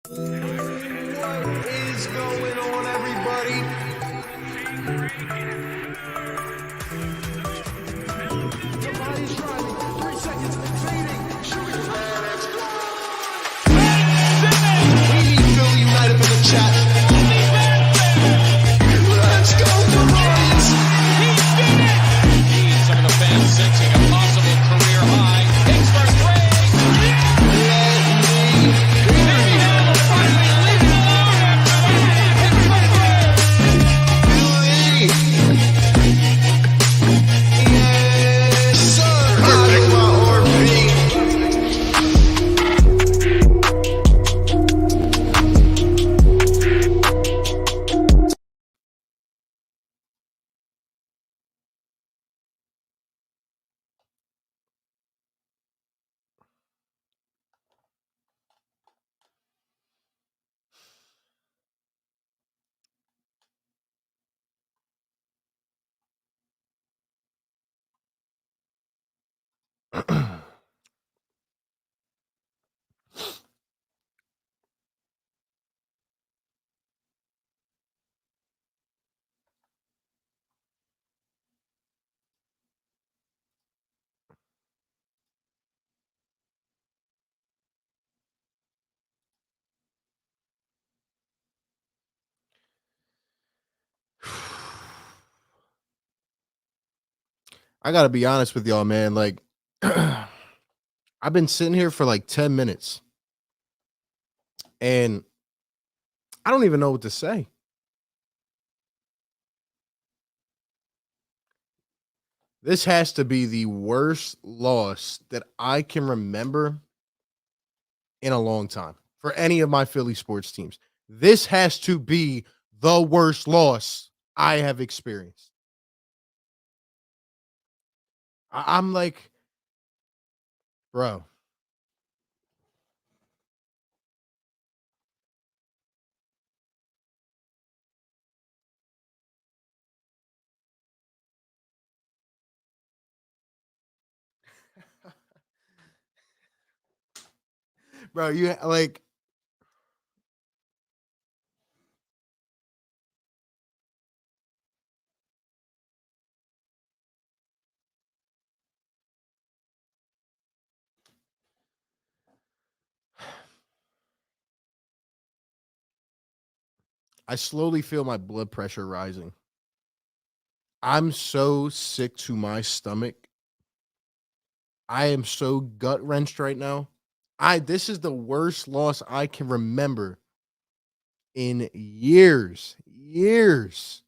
What is going on, everybody? The body's driving. 3 seconds. Fading. Shooting. And it's gone. We need Philly United in the chat. Let's go, Phillies. He did it. Some of the fans sensing a possible career high. Hits for three. I gotta be honest with y'all, man. Like, I've been sitting here for like 10 minutes and I don't even know what to say. This has to be the worst loss that I can remember in a long time for any of my Philly sports teams. This has to be the worst loss I have experienced. I'm like, bro. Bro, you like I slowly feel my blood pressure rising. I'm so sick to my stomach. I am so gut wrenched right now. This is the worst loss I can remember in years. Years.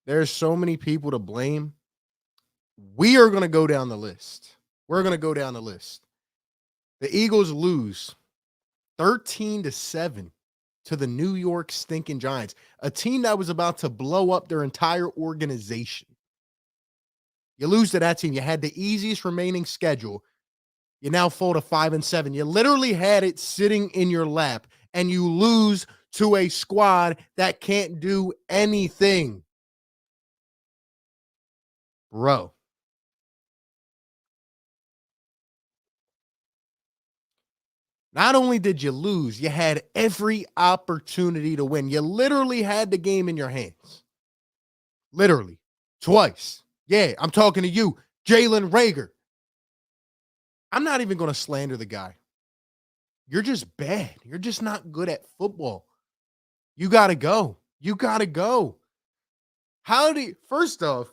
There's so many people to blame. We are going to go down the list. We're going to go down the list. The Eagles lose 13-7 to the New York stinking Giants, a team that was about to blow up their entire organization. You lose to that team. You had the easiest remaining schedule. You now fall to 5-7. You literally had it sitting in your lap, and you lose to a squad that can't do anything. Bro. Not only did you lose, you had every opportunity to win. You literally had the game in your hands. Literally. Twice. Yeah, I'm talking to you, Jalen Reagor. I'm not even going to slander the guy. You're just bad. You're just not good at football. You got to go. You got to go. First off,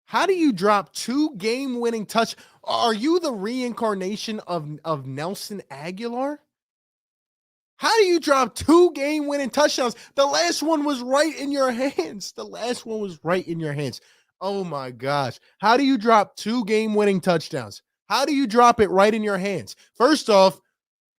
how do you drop 2 game-winning touch? Are you the reincarnation of Nelson Aguilar? How do you drop 2 game-winning touchdowns? The last one was right in your hands. The last one was right in your hands. Oh, my gosh. How do you drop 2 game-winning touchdowns? How do you drop it right in your hands? First off,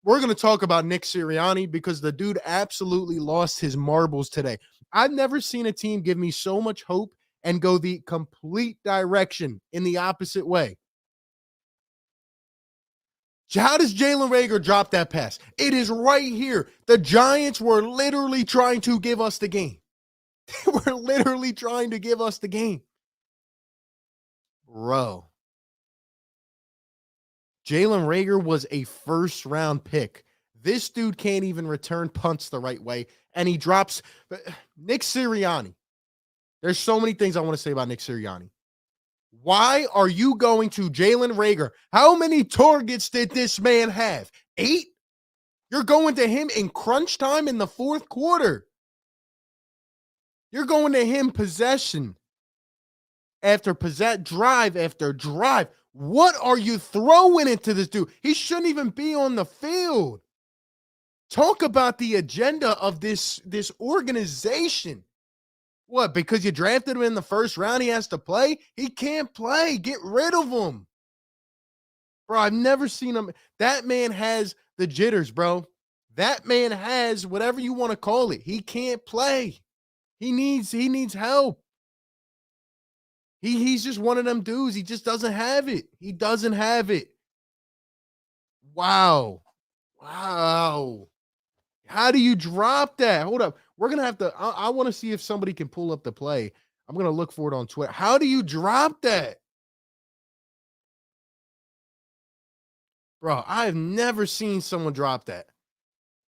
we're going to talk about Nick Siriani because the dude absolutely lost his marbles today. I've never seen a team give me so much hope and go the complete direction in the opposite way. How does Jalen Reagor drop that pass? It is right here. The Giants were literally trying to give us the game. They were literally trying to give us the game. Bro. Jalen Reagor was a first-round pick. This dude can't even return punts the right way, and he drops Nick Siriani. There's so many things I want to say about Nick Siriani. Why are you going to Jalen Reagor? How many targets did this man have? 8? You're going to him in crunch time in the fourth quarter. You're going to him possession after drive after drive. What are you throwing into this dude? He shouldn't even be on the field. Talk about the agenda of this organization. What, because you drafted him in the first round, he has to play? He can't play. Get rid of him. Bro, I've never seen him. That man has the jitters, bro. That man has whatever you want to call it. He can't play. He needs help. He's just one of them dudes. He just doesn't have it. He doesn't have it. Wow. Wow. How do you drop that? Hold up. We're going to have to, I want to see if somebody can pull up the play. I'm going to look for it on Twitter. How do you drop that? Bro, I've never seen someone drop that.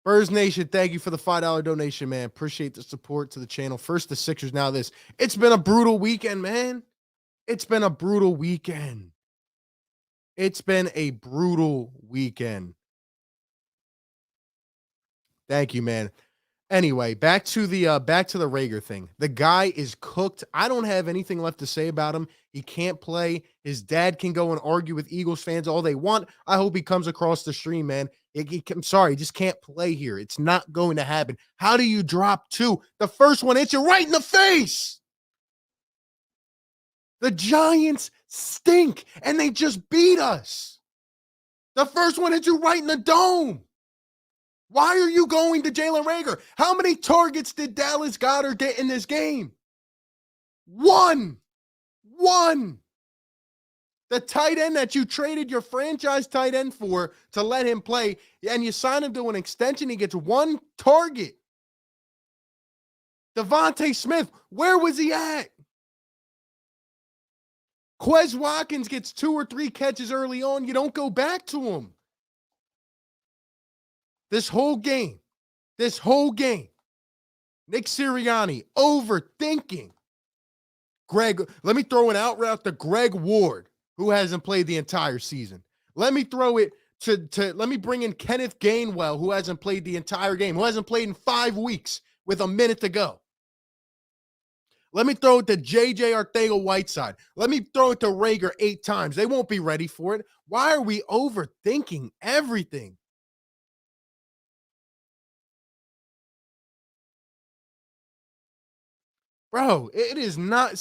Birds Nation, thank you for the $5 donation, man. Appreciate the support to the channel. First the Sixers, now this. It's been a brutal weekend, man. It's been a brutal weekend. It's been a brutal weekend. Thank you, man. Anyway, back to the Reagor thing. The guy is cooked. I don't have anything left to say about him. He can't play. His dad can go and argue with Eagles fans all they want. I hope he comes across the stream, man. I'm sorry, he just can't play here. It's not going to happen. How do you drop 2? The first one hits you right in the face. The Giants stink, and they just beat us. The first one hit you right in the dome. Why are you going to Jalen Reagor? How many targets did Dallas Goedert get in this game? One. The tight end that you traded your franchise tight end for to let him play, and you sign him to an extension, he gets 1 target. Devontae Smith, where was he at? Quez Watkins gets 2 or 3 catches early on. You don't go back to him. This whole game, Nick Sirianni, overthinking. Let me throw an out route to Greg Ward, who hasn't played the entire season. Let me throw it let me bring in Kenneth Gainwell, who hasn't played the entire game, who hasn't played in 5 weeks with a minute to go. Let me throw it to J.J. Arcega-Whiteside. Let me throw it to Reagor 8 times. They won't be ready for it. Why are we overthinking everything? Bro, it is not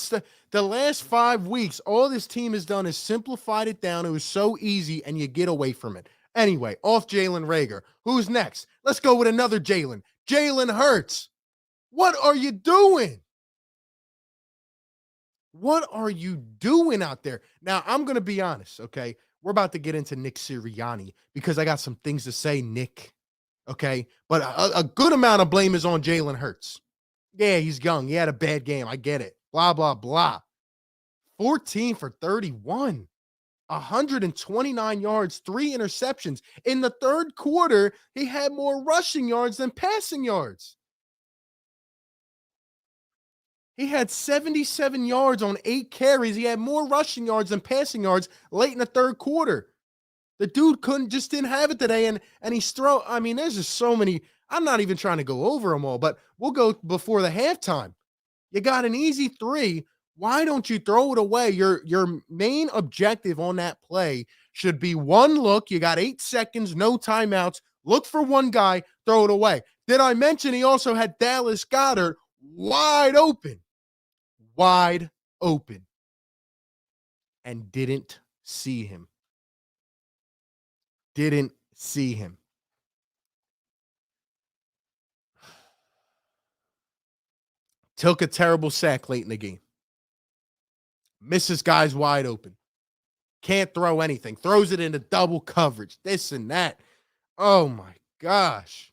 the last 5 weeks. All this team has done is simplified it down. It was so easy, and you get away from it. Anyway, off Jalen Reagor. Who's next? Let's go with another Jalen. Jalen Hurts. What are you doing? What are you doing out there? Now, I'm going to be honest, okay? We're about to get into Nick Sirianni because I got some things to say, Nick, okay? But a good amount of blame is on Jalen Hurts. Yeah, he's young. He had a bad game. I get it. Blah, blah, blah. 14 for 31. 129 yards, 3 interceptions. In the third quarter, he had more rushing yards than passing yards. He had 77 yards on 8 carries. He had more rushing yards than passing yards late in the third quarter. The dude didn't have it today. And he's there's just so many. I'm not even trying to go over them all, but we'll go before the halftime. You got an easy 3. Why don't you throw it away? Your main objective on that play should be 1 look. You got 8 seconds, no timeouts. Look for 1 guy, throw it away. Did I mention he also had Dallas Goedert wide open? Wide open. And didn't see him. Didn't see him. Took a terrible sack late in the game. Misses guys wide open. Can't throw anything. Throws it into double coverage. This and that. Oh my gosh.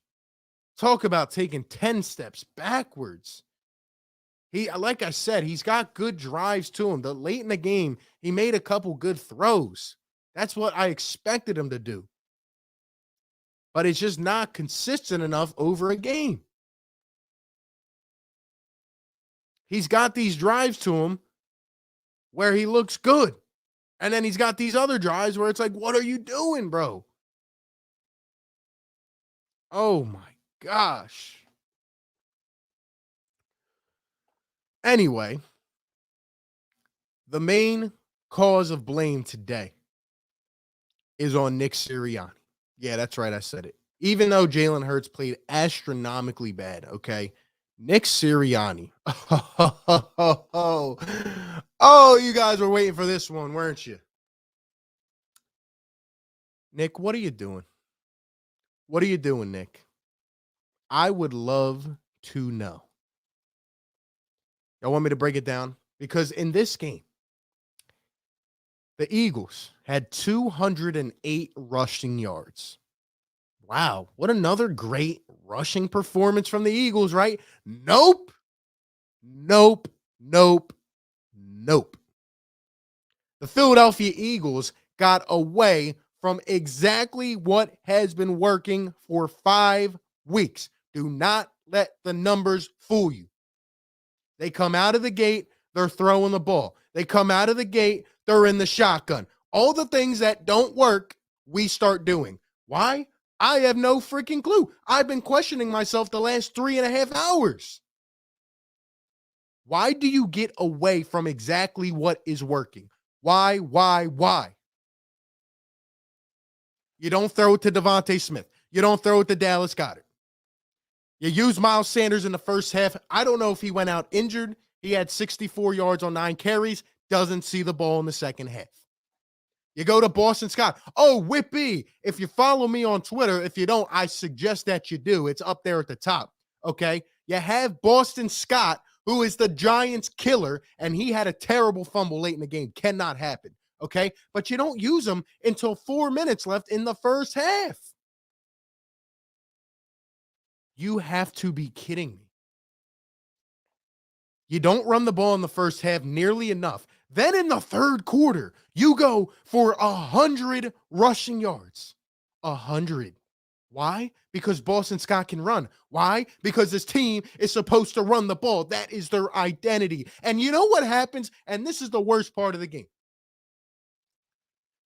Talk about taking 10 steps backwards. Like I said, he's got good drives to him. The late in the game, he made a couple good throws. That's what I expected him to do. But it's just not consistent enough over a game. He's got these drives to him where he looks good. And then he's got these other drives where it's like, what are you doing, bro? Oh my gosh. Anyway, the main cause of blame today is on Nick Siriani. Yeah, that's right. I said it. Even though Jalen Hurts played astronomically bad, okay? Nick Siriani. Oh, you guys were waiting for this one, weren't you? Nick, what are you doing? What are you doing, Nick? I would love to know. Y'all want me to break it down? Because in this game, the Eagles had 208 rushing yards. Wow, what another great rushing performance from the Eagles, right? Nope. Nope. Nope. Nope. The Philadelphia Eagles got away from exactly what has been working for 5 weeks. Do not let the numbers fool you. They come out of the gate, they're throwing the ball. They come out of the gate, they're in the shotgun. All the things that don't work, we start doing. Why? I have no freaking clue. I've been questioning myself the last 3.5 hours. Why do you get away from exactly what is working? Why? You don't throw it to Devontae Smith. You don't throw it to Dallas Goedert. You use Miles Sanders in the first half. I don't know if he went out injured. He had 64 yards on 9 carries. Doesn't see the ball in the second half. You go to Boston Scott. Oh, Whippy. If you follow me on Twitter, if you don't, I suggest that you do. It's up there at the top. Okay. You have Boston Scott, who is the Giants killer, and he had a terrible fumble late in the game. Cannot happen. Okay. But you don't use him until 4 minutes left in the first half. You have to be kidding me. You don't run the ball in the first half nearly enough. Then in the third quarter, you go for 100 rushing yards. 100. Why? Because Boston Scott can run. Why? Because this team is supposed to run the ball. That is their identity. And you know what happens? And this is the worst part of the game.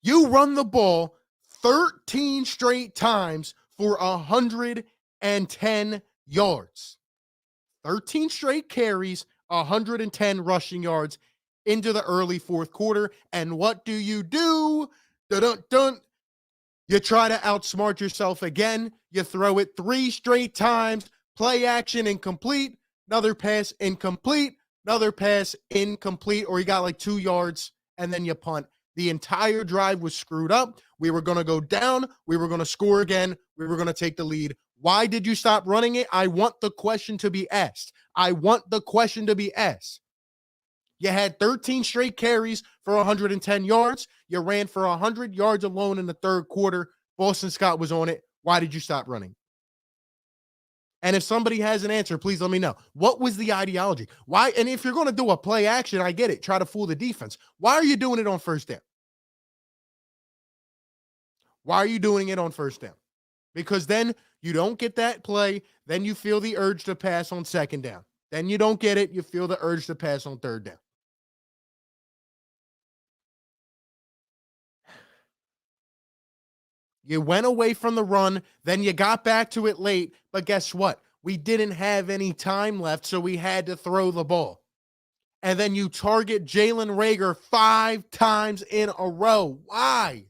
You run the ball 13 straight times for 110 yards. 13 straight carries, 110 rushing yards into the early fourth quarter. And what do? Dun-dun-dun. You try to outsmart yourself again. You throw it 3 straight times. Play action incomplete. Another pass incomplete. Another pass incomplete. Or you got like 2 yards and then you punt. The entire drive was screwed up. We were going to go down. We were going to score again. We were going to take the lead. Why did you stop running it? I want the question to be asked. You had 13 straight carries for 110 yards. You ran for 100 yards alone in the third quarter. Boston Scott was on it. Why did you stop running? And if somebody has an answer, please let me know. What was the ideology? Why? And if you're going to do a play action, I get it. Try to fool the defense. Why are you doing it on first down? Why are you doing it on first down? Because then you don't get that play. Then you feel the urge to pass on second down. Then you don't get it. You feel the urge to pass on third down. You went away from the run, then you got back to it late, but guess what? We didn't have any time left, so we had to throw the ball. And then you target Jalen Reagor 5 times in a row. Why?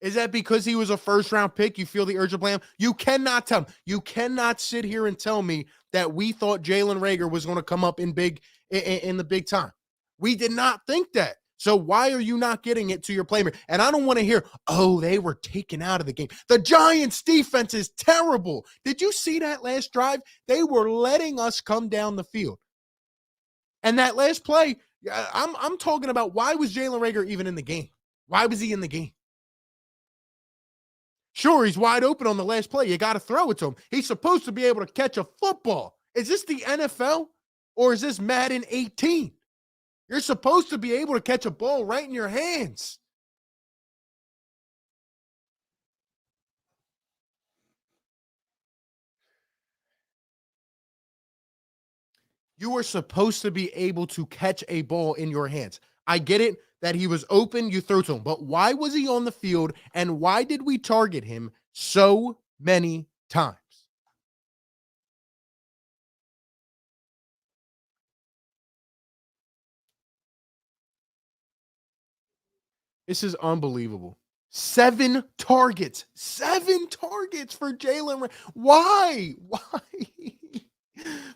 Is that because he was a first-round pick? You feel the urge to blame him? You cannot tell me. You cannot sit here and tell me that we thought Jalen Reagor was going to come up in the big time. We did not think that. So why are you not getting it to your playmaker? And I don't want to hear, oh, they were taken out of the game. The Giants' defense is terrible. Did you see that last drive? They were letting us come down the field. And that last play, I'm talking about, why was Jalen Reagor even in the game? Why was he in the game? Sure, he's wide open on the last play. You got to throw it to him. He's supposed to be able to catch a football Is this the NFL or is this Madden 18? You're supposed to be able to catch a ball right in your hands. You were supposed to be able to catch a ball in your hands. I get it that he was open, you throw to him, but why was he on the field and why did we target him so many times? This is unbelievable. 7 targets for Jalen. Why? Why?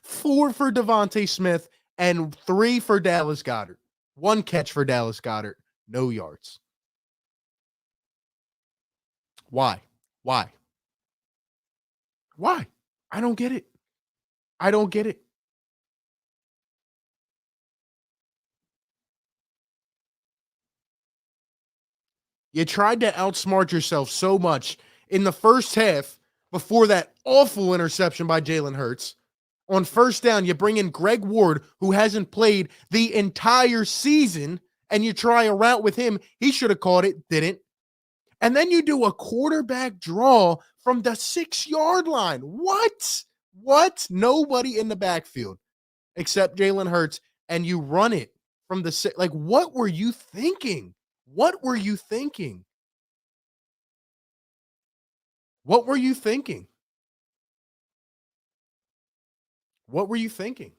4 for Devontae Smith and 3 for Dallas Goedert. 1 catch for Dallas Goedert, no yards. Why? Why? Why? I don't get it. I don't get it. You tried to outsmart yourself so much in the first half before that awful interception by Jalen Hurts. On first down, you bring in Greg Ward, who hasn't played the entire season, and you try a route with him. He should have caught it, didn't. And then you do a quarterback draw from the 6-yard line. What? What? Nobody in the backfield except Jalen Hurts, and you run it from the 6. Like, what were you thinking? What were you thinking? What were you thinking? What were you thinking?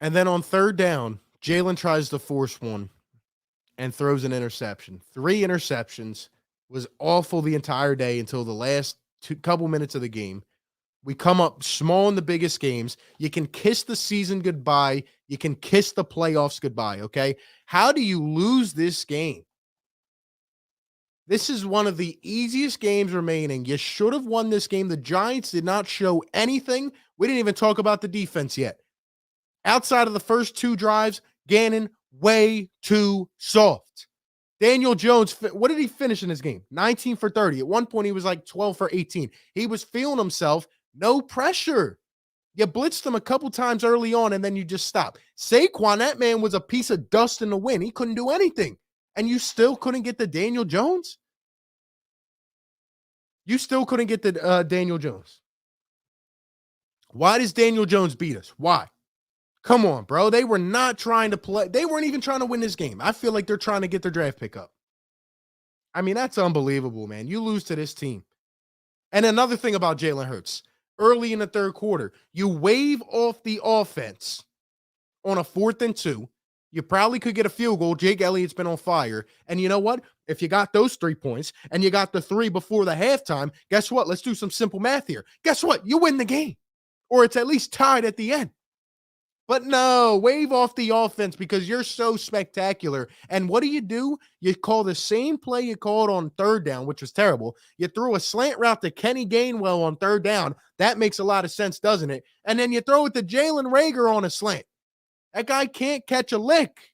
And then on third down, Jalen tries to force one and throws an interception. 3 interceptions. Was awful the entire day until the last couple minutes of the game. We come up small in the biggest games. You can kiss the season goodbye. You can kiss the playoffs goodbye, okay? How do you lose this game? This is one of the easiest games remaining. You should have won this game. The Giants did not show anything. We didn't even talk about the defense yet. Outside of the first 2 drives, Gannon, way too soft. Daniel Jones, what did he finish in this game? 19 for 30. At one point, he was like 12 for 18. He was feeling himself. No pressure. You blitzed him a couple times early on, and then you just stopped. Saquon, that man was a piece of dust in the wind. He couldn't do anything. And you still couldn't get the Daniel Jones? You still couldn't get the Daniel Jones. Why does Daniel Jones beat us? Why? Come on, bro. They were not trying to play. They weren't even trying to win this game. I feel like they're trying to get their draft pick up. I mean, that's unbelievable, man. You lose to this team. And another thing about Jalen Hurts, early in the third quarter, you wave off the offense on a 4th and 2. You probably could get a field goal. Jake Elliott's been on fire. And you know what? If you got those 3 points and you got the 3 before the halftime, guess what? Let's do some simple math here. Guess what? You win the game. Or it's at least tied at the end. But no, wave off the offense because you're so spectacular. And what do? You call the same play you called on third down, which was terrible. You threw a slant route to Kenny Gainwell on third down. That makes a lot of sense, doesn't it? And then you throw it to Jalen Reagor on a slant. That guy can't catch a lick.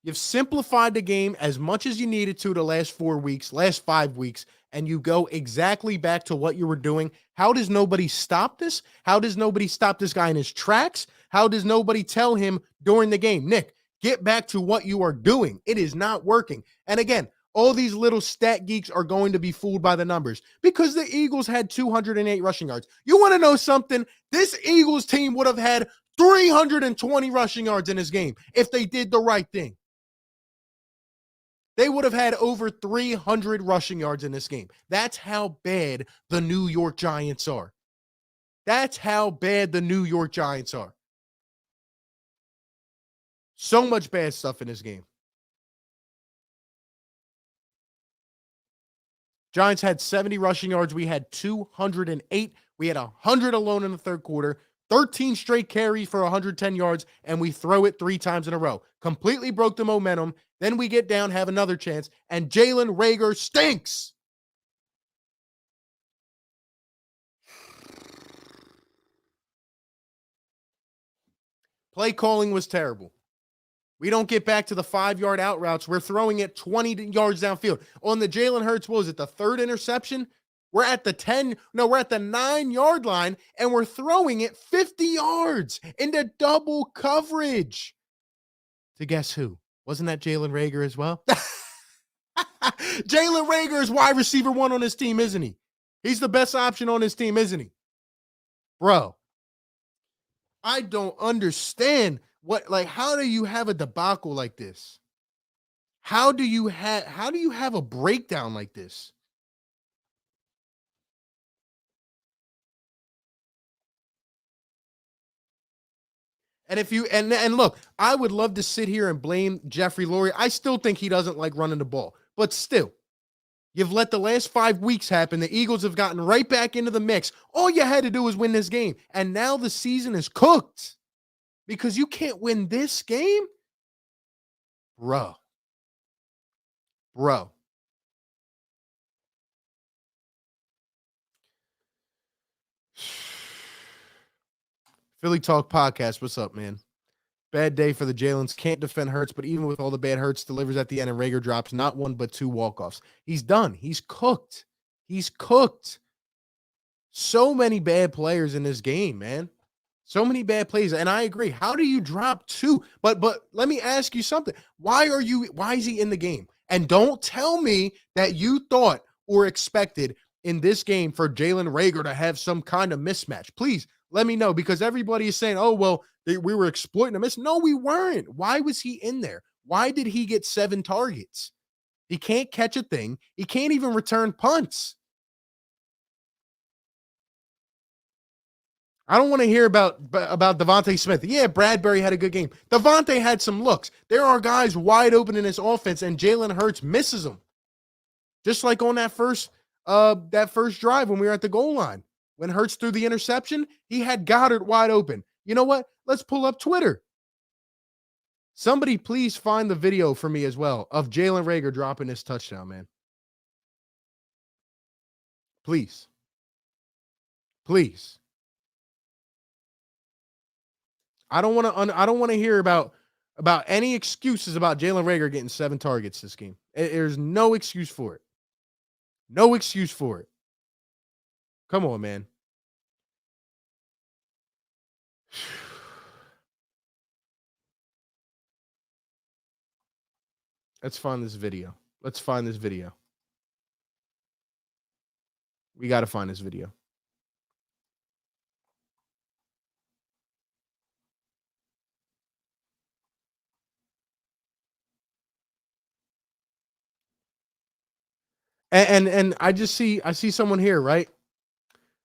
You've simplified the game as much as you needed to the last 4 weeks, last 5 weeks, and you go exactly back to what you were doing. How does nobody stop this? How does nobody stop this guy in his tracks? How does nobody tell him during the game, Nick, get back to what you are doing? It is not working. And again, all these little stat geeks are going to be fooled by the numbers because the Eagles had 208 rushing yards. You want to know something? This Eagles team would have had 320 rushing yards in this game if they did the right thing. They would have had over 300 rushing yards in this game. That's how bad the New York Giants are. That's how bad the New York Giants are. So much bad stuff in this game. Giants had 70 rushing yards. We had 208. We had 100 alone in the third quarter. 13 straight carries for 110 yards, and we throw it 3 times in a row. Completely broke the momentum. Then we get down, have another chance, and Jalen Reagor stinks. Play calling was terrible. We don't get back to the 5-yard out routes. We're throwing it 20 yards downfield. On the Jalen Hurts, what was it, the third interception? We're at the 9-yard line, and we're throwing it 50 yards into double coverage. To guess who? Wasn't that Jalen Reagor as well? Jalen Reagor is wide receiver 1 on his team, isn't he? He's the best option on his team, isn't he? Bro, I don't understand how do you have a debacle like this? How do you have a breakdown like this? And if you and look, I would love to sit here and blame Jeffrey Lurie. I still think he doesn't like running the ball, but still, you've let the last 5 weeks happen. The Eagles have gotten right back into the mix. All you had to do was win this game, and now the season is cooked because you can't win this game, bro. Philly Talk Podcast, what's up, man? Bad day for the Jalen's. Can't defend Hurts, but even with all the bad, Hurts delivers at the end and Reagor drops not 1 but 2 walk-offs. He's done. He's cooked. So many bad players in this game, man. So many bad plays. And I agree. How do you drop 2? But let me ask you something. Why is he in the game? And don't tell me that you thought or expected in this game for Jalen Reagor to have some kind of mismatch. Please let me know, because everybody is saying, oh, well, we were exploiting a miss. No, we weren't. Why was he in there? Why did he get 7 targets? He can't catch a thing. He can't even return punts. I don't want to hear about Devontae Smith. Yeah, Bradbury had a good game. Devontae had some looks. There are guys wide open in this offense, and Jalen Hurts misses them. Just like on that first drive when we were at the goal line. When Hurts threw the interception, he had Goddard wide open. You know what? Let's pull up Twitter. Somebody please find the video for me as well of Jalen Reagor dropping his touchdown, man. Please. I don't want to hear about any excuses about Jalen Reagor getting 7 targets this game. There's no excuse for it. No excuse for it. Come on, man. Let's find this video. We got to find this video. And I see someone here, right?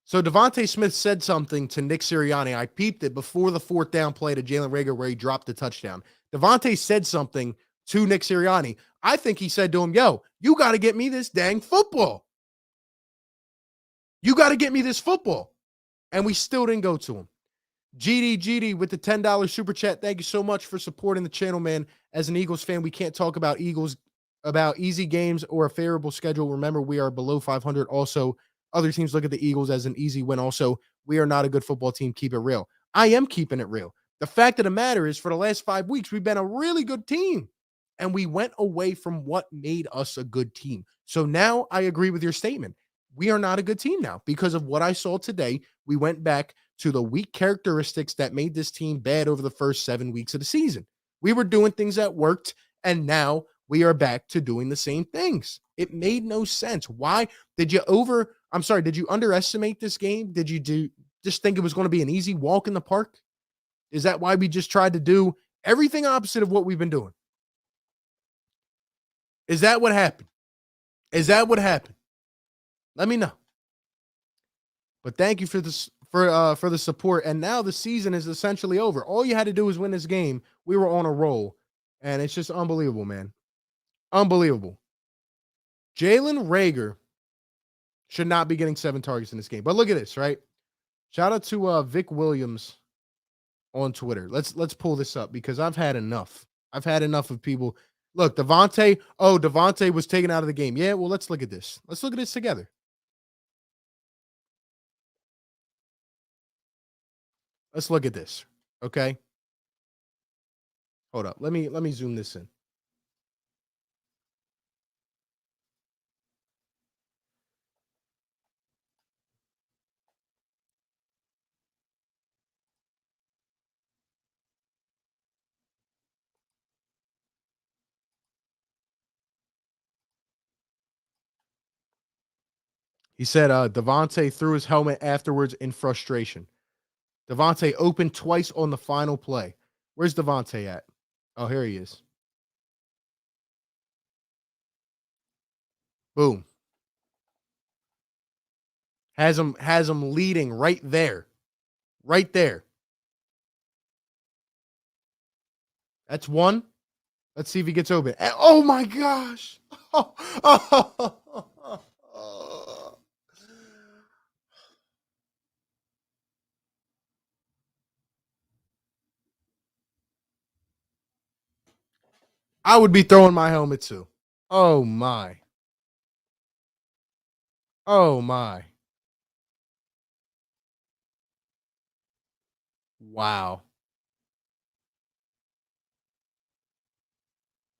So Devontae Smith said something to Nick Siriani. I peeped it before the 4th down play to Jalen Reagor where he dropped the touchdown. Devontae said something to Nick Siriani. I think he said to him, yo, you got to get me this dang football. You got to get me this football. And we still didn't go to him. GD with the $10 super chat. Thank you so much for supporting the channel, man. As an Eagles fan, we can't talk about easy games or a favorable schedule. Remember, we are below 500. Also, other teams look at the Eagles as an easy win. Also, we are not a good football team. Keep it real. I am keeping it real. The fact of the matter is, for the last 5 weeks, we've been a really good team. And we went away from what made us a good team. So now I agree with your statement. We are not a good team now because of what I saw today. We went back to the weak characteristics that made this team bad over the first 7 weeks of the season. We were doing things that worked, and now we are back to doing the same things. It made no sense. Why did you underestimate this game? Did you just think it was going to be an easy walk in the park? Is that why we just tried to do everything opposite of what we've been doing? Is that what happened? Let me know. But thank you for this for the support. And now the season is essentially over. All you had to do was win this game. We were on a roll, and it's just unbelievable, man. Unbelievable. Jalen Reagor should not be getting 7 targets in this game. But look at this, right? Shout out to Vic Williams on Twitter. Let's pull this up because I've had enough. I've had enough of people. Look, Devontae was taken out of the game. Yeah, well, let's look at this. Let's look at this together. Let's look at this, okay? Hold up. Let me zoom this in. He said Devontae threw his helmet afterwards in frustration. Devontae opened twice on the final play. Where's Devontae at? Oh, here he is. Boom. Has him leading right there. Right there. That's one. Let's see if he gets open. Oh my gosh. I would be throwing my helmet too. Oh my. Oh my. Wow.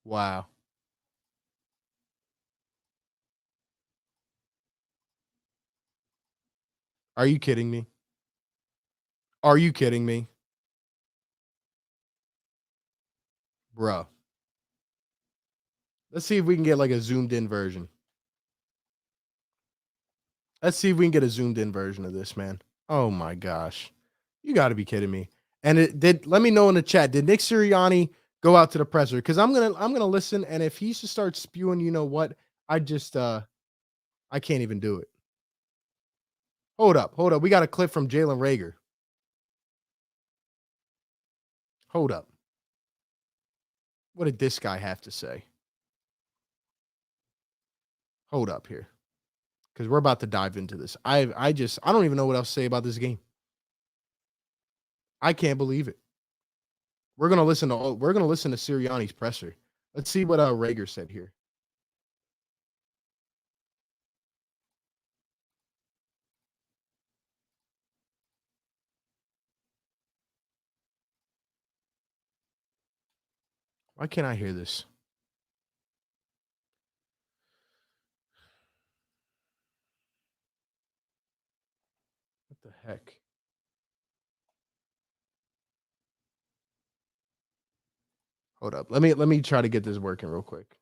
Wow. Are you kidding me? Are you kidding me? Bro. Let's see if we can get like a zoomed in version. Let's see if we can get a zoomed in version of this, man. Oh my gosh. You got to be kidding me. And it did. Let me know in the chat. Did Nick Siriani go out to the presser? Because I'm gonna listen. And if he should start spewing, you know what? I just I can't even do it. Hold up. We got a clip from Jalen Reagor. Hold up. What did this guy have to say? Hold up here. Because we're about to dive into this. I don't even know what else to say about this game. I can't believe it. We're gonna listen to Sirianni's presser. Let's see what Reagor said here. Why can't I hear this? What the heck? Hold up. Let me try to get this working real quick.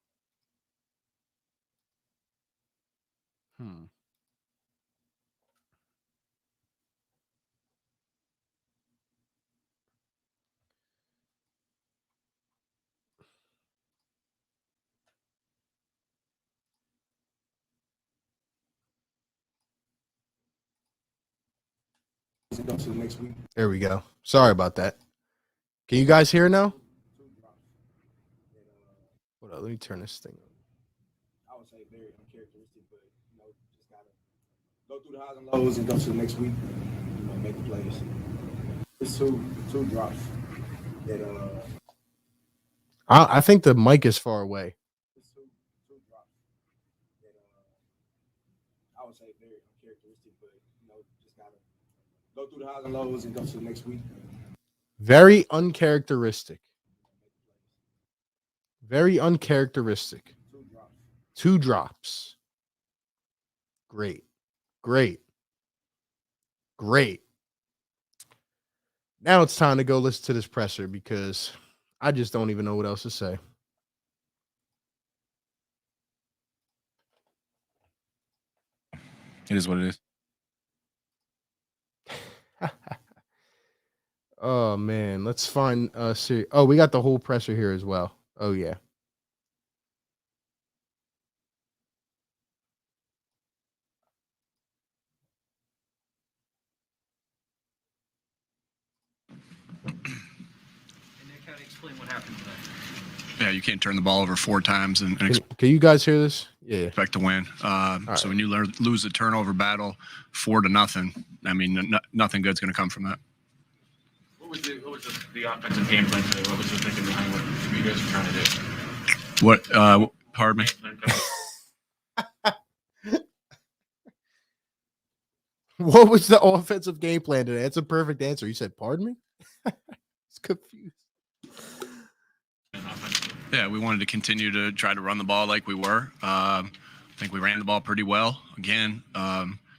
There we go. Sorry about that. Can you guys hear now? Hold on, let me turn this thing on. I would say very uncharacteristic, but just gotta go through the highs and lows and go to the next week. Make the plays. It's two drops that I think the mic is far away. it's two drops that I would say very uncharacteristic, but just gotta go through the highs and lows and go to the next week. Very uncharacteristic. Very uncharacteristic. Two drops. Great. Now it's time to go listen to this presser because I just don't even know what else to say. It is what it is. Oh man, let's find Siri. Oh, we got the whole presser here as well. Oh yeah. Explain what happened today. Yeah, you can't turn the ball over 4 times and Can you guys hear this? Yeah. expect to win. So when you lose the turnover battle 4-0, I mean, nothing good's going to come from that. What was the offensive game plan today? What was the thinking behind what you guys were trying to do? What? Pardon me. What was the offensive game plan today? That's a perfect answer. You said, pardon me? It's confused. Yeah, we wanted to continue to try to run the ball like we were. I think we ran the ball pretty well. Again,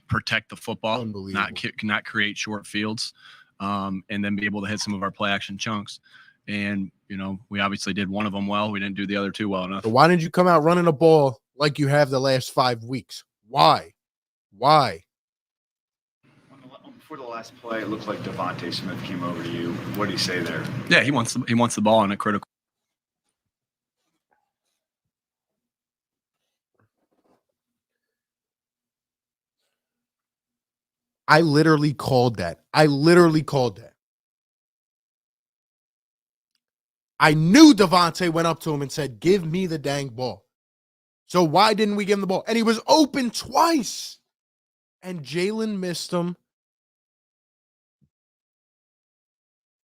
protect the football, not create short fields, and then be able to hit some of our play action chunks. And we obviously did one of them well. We didn't do the other two well enough. So why didn't you come out running the ball like you have the last 5 weeks? Why? Before the last play, it looked like Devontae Smith came over to you. What did he say there? Yeah, he wants the ball in a critical. I literally called that. I knew Devontae went up to him and said, "Give me the dang ball." So why didn't we give him the ball? And he was open twice. And Jalen missed him.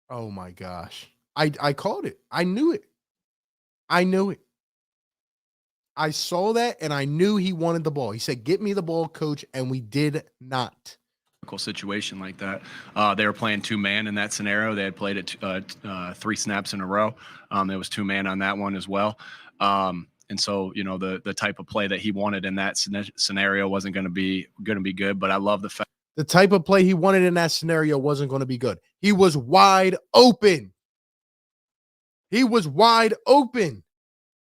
Oh my gosh. I called it. I knew it. I saw that and I knew he wanted the ball. He said, "Get me the ball, coach," and we did not. Situation like that. They were playing 2-man in that scenario. They had played it 3 snaps in a row. There was 2-man on that one as well. And so, the type of play that he wanted in that scenario wasn't going to be good. But I love the fact the type of play he wanted in that scenario wasn't going to be good. He was wide open.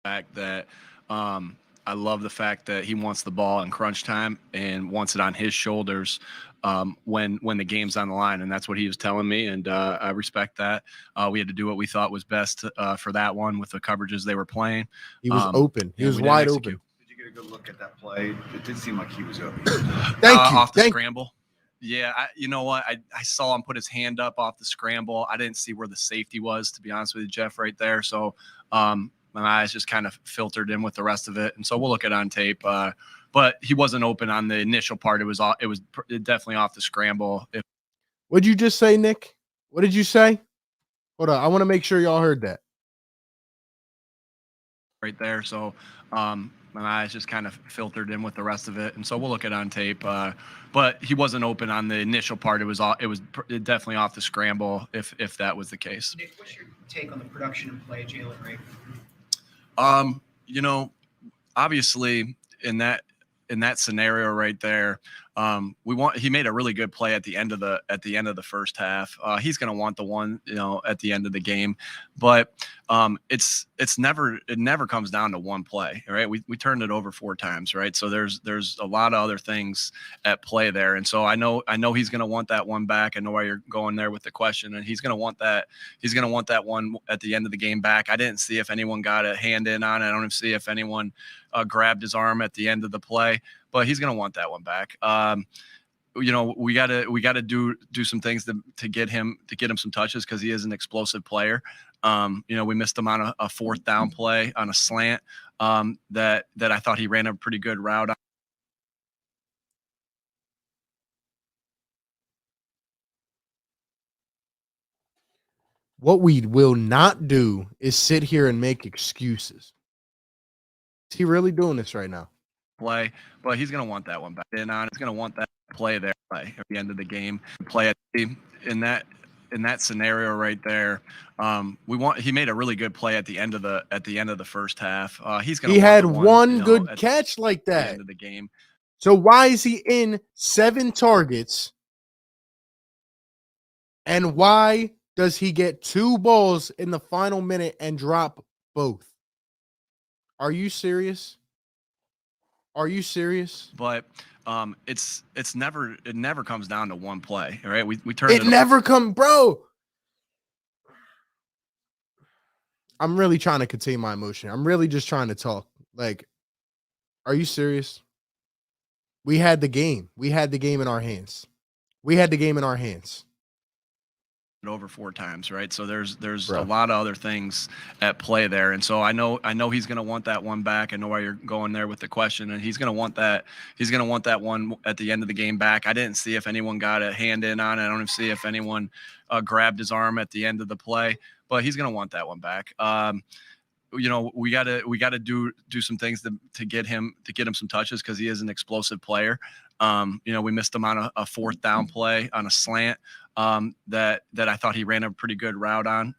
Fact that I love the fact that he wants the ball in crunch time and wants it on his shoulders when the game's on the line, and that's what he was telling me, and I respect that. We had to do what we thought was best for that one with the coverages they were playing. He was open. He was wide open. Did you get a good look at that play? It did seem like he was open. Thank you. Off the scramble. Yeah, you know what? I saw him put his hand up off the scramble. I didn't see where the safety was, to be honest with you, Jeff, right there. So my eyes just kind of filtered in with the rest of it, and so we'll look at it on tape. But he wasn't open on the initial part. It was definitely off the scramble. What'd you just say, Nick? What did you say? Hold on, I want to make sure y'all heard that. Right there. So my eyes just kind of filtered in with the rest of it, and so we'll look at it on tape. But he wasn't open on the initial part. It was definitely off the scramble if that was the case. Nick, what's your take on the production and play of Jalen Reagor? Obviously in that scenario right there, he made a really good play at the end of the first half. He's going to want the one, at the end of the game, but it never comes down to one play, right? We turned it over 4 times, right? So there's a lot of other things at play there, and so I know he's going to want that one back. I know why you're going there with the question, and he's going to want that one at the end of the game back. I didn't see if anyone got a hand in on it. I don't even see if anyone grabbed his arm at the end of the play, but he's going to want that one back. We gotta do some things to get him some touches, because he is an explosive player. We missed him on a 4th down play on a slant that I thought he ran a pretty good route on. What we will not do is sit here and make excuses. Is he really doing this right now? Play, but he's going to want that one back. He's going to want that play there at the end of the game. Play in that scenario right there. He made a really good play at the end of the first half. He had one good catch like that at the end of the game. So why is he in 7 targets? And why does he get 2 balls in the final minute and drop both? Are you serious? But it never comes down to one play, right? We turn it never come, bro. I'm really trying to contain my emotion. I'm really just trying to talk. Like, are you serious? We had the game. We had the game in our hands. Over 4 times, right? So there's a lot of other things at play there, and so I know he's going to want that one back. I know why you're going there with the question, and he's going to want that one at the end of the game back. I didn't see if anyone got a hand in on it. I don't even see if anyone grabbed his arm at the end of the play, but he's going to want that one back. We gotta do some things to get him some touches, because he is an explosive player. We missed him on a 4th down play on a slant that I thought he ran a pretty good route on.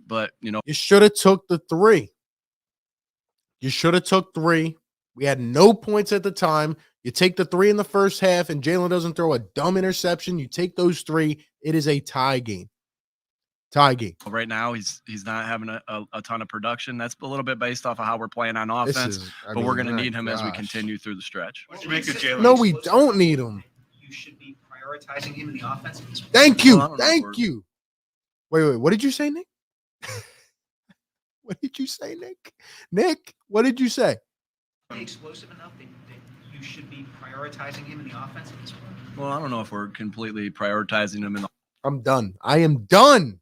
But you should have took the 3. You should have took 3. We had no points at the time. You take the 3 in the first half, and Jalen doesn't throw a dumb interception. You take those 3. It is a tie game. Tie game. Right now, he's not having a ton of production. That's a little bit based off of how we're playing on offense, but we're going to need him as we continue through the stretch. What did you make of Jalen? No, we don't need him. You should be prioritizing him in the offense. Thank you. Well, Thank you. Wait. What did you say, Nick? What did you say, Nick? Nick, what did you say? Explosive enough that you should be prioritizing him in the offense. Well, I don't know if we're completely prioritizing him in the. I'm done. I am done.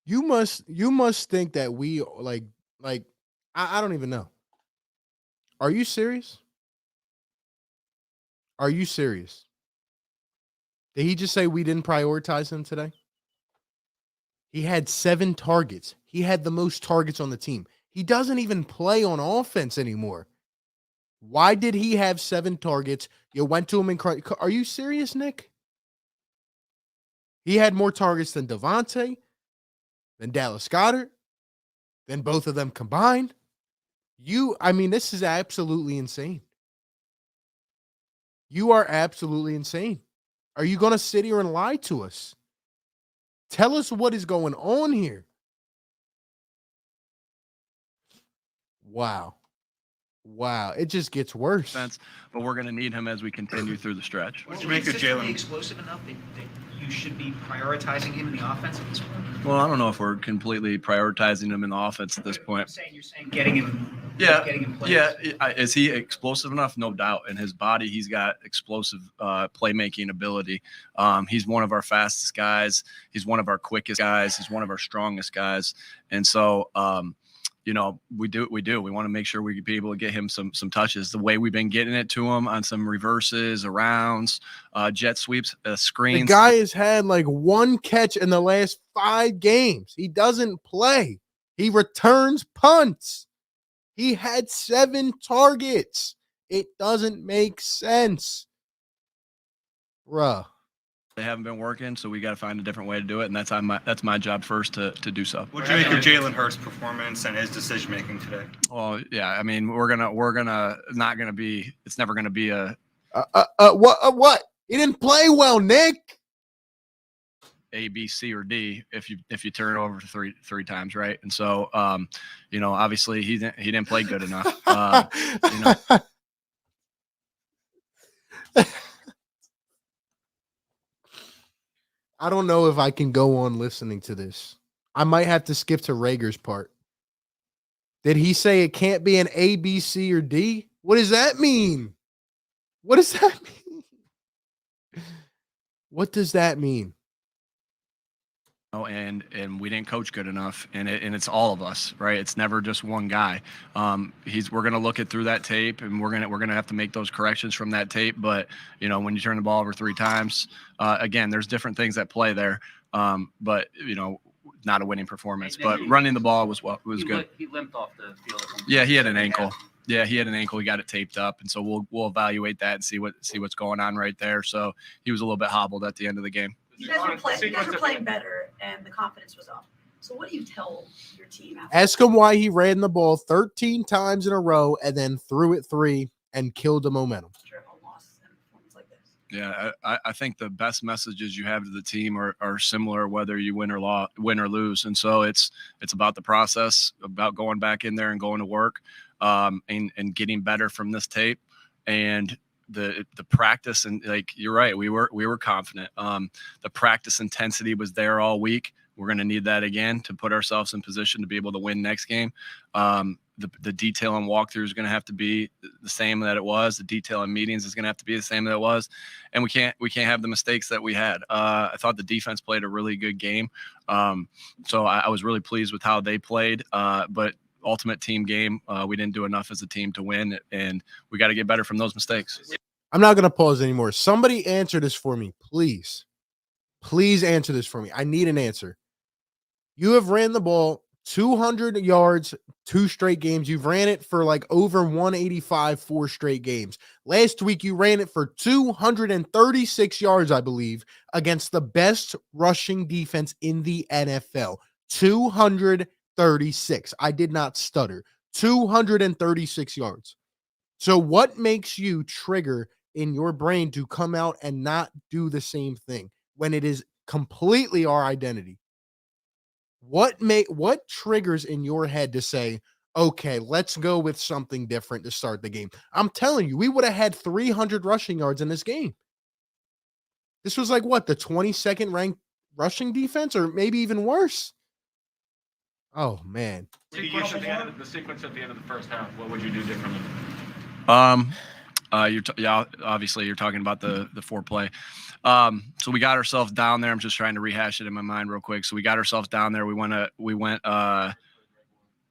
You must think that we like I don't even know. Are you serious? Are you serious? Did he just say we didn't prioritize him today? He had 7 targets. He had the most targets on the team. He doesn't even play on offense anymore. Why did he have 7 targets? You went to him and cried. Are you serious, Nick? He had more targets than Devontae, than Dallas Goedert, than both of them combined. This is absolutely insane. You are absolutely insane. Are you going to sit here and lie to us? Tell us what is going on here. Wow. It just gets worse. But we're going to need him as we continue through the stretch. What did you make of Jalen? Explosive enough that you should be prioritizing him in the offense. Well, I don't know if we're completely prioritizing him in the offense at this point. You're saying getting him. Yeah, Getting him plays. yeah. Is he explosive enough? No doubt. In his body, he's got explosive playmaking ability. He's one of our fastest guys. He's one of our quickest guys. He's one of our strongest guys. And so, we do. We want to make sure we be able to get him some touches. The way we've been getting it to him on some reverses, arounds, jet sweeps, screens. The guy has had like 1 catch in the last 5 games. He doesn't play. He returns punts. He had 7 targets. It doesn't make sense. Bruh. They haven't been working, so we got to find a different way to do it, and that's my job first to do so. What did you make of Jalen Hurts' performance and his decision making today? Well, yeah, it's never gonna be a What? He didn't play well, Nick. A, B, C, or D if you turn it over three times, right? And so, obviously he didn't play good enough. I don't know if I can go on listening to this. I might have to skip to Reagor's part. Did he say it can't be an A, B, C, or D? What does that mean? What does that mean? What does that mean? And we didn't coach good enough, and it's all of us, right? It's never just one guy. We're gonna look at through that tape, and we're gonna have to make those corrections from that tape. But when you turn the ball over 3 times, again, there's different things at play there. But not a winning performance. But running the ball was good. He limped off the field. Yeah, he had an ankle. Yeah, he had an ankle. He got it taped up, and so we'll evaluate that and see what's going on right there. So he was a little bit hobbled at the end of the game. You guys were playing better, and the confidence was off. So what do you tell your team after? Ask him why he ran the ball 13 times in a row and then threw it 3 and killed the momentum. Yeah, I think the best messages you have to the team are similar whether you win or lose, and so it's about the process, about going back in there and going to work, and getting better from this tape, and the practice. And like you're right, we were confident. The practice intensity was there all week. We're going to need that again to put ourselves in position to be able to win next game. the detail and walkthrough is going to have to be the same that it was. The detail in meetings is going to have to be the same that it was, and we can't have the mistakes that we had. I thought the defense played a really good game, so I was really pleased with how they played. But ultimate team game, we didn't do enough as a team to win, and we got to get better from those mistakes. I'm not going to pause anymore. Somebody answer this for me, please. Please answer this for me. I need an answer. You have ran the ball 200 yards, 2 straight games. You've ran it for like over 185, 4 straight games. Last week, you ran it for 236 yards, I believe, against the best rushing defense in the NFL. 236. I did not stutter. 236 yards. So what makes you trigger in your brain to come out and not do the same thing when it is completely our identity? What triggers in your head to say, okay, let's go with something different to start the game? I'm telling you, we would have had 300 rushing yards in this game. This was like what, the 22nd ranked rushing defense, or maybe even worse. Oh man. The sequence at the end of the first half, what would you do differently? Obviously you're talking about the 4-play. So we got ourselves down there. I'm just trying to rehash it in my mind real quick. So we got ourselves down there. We went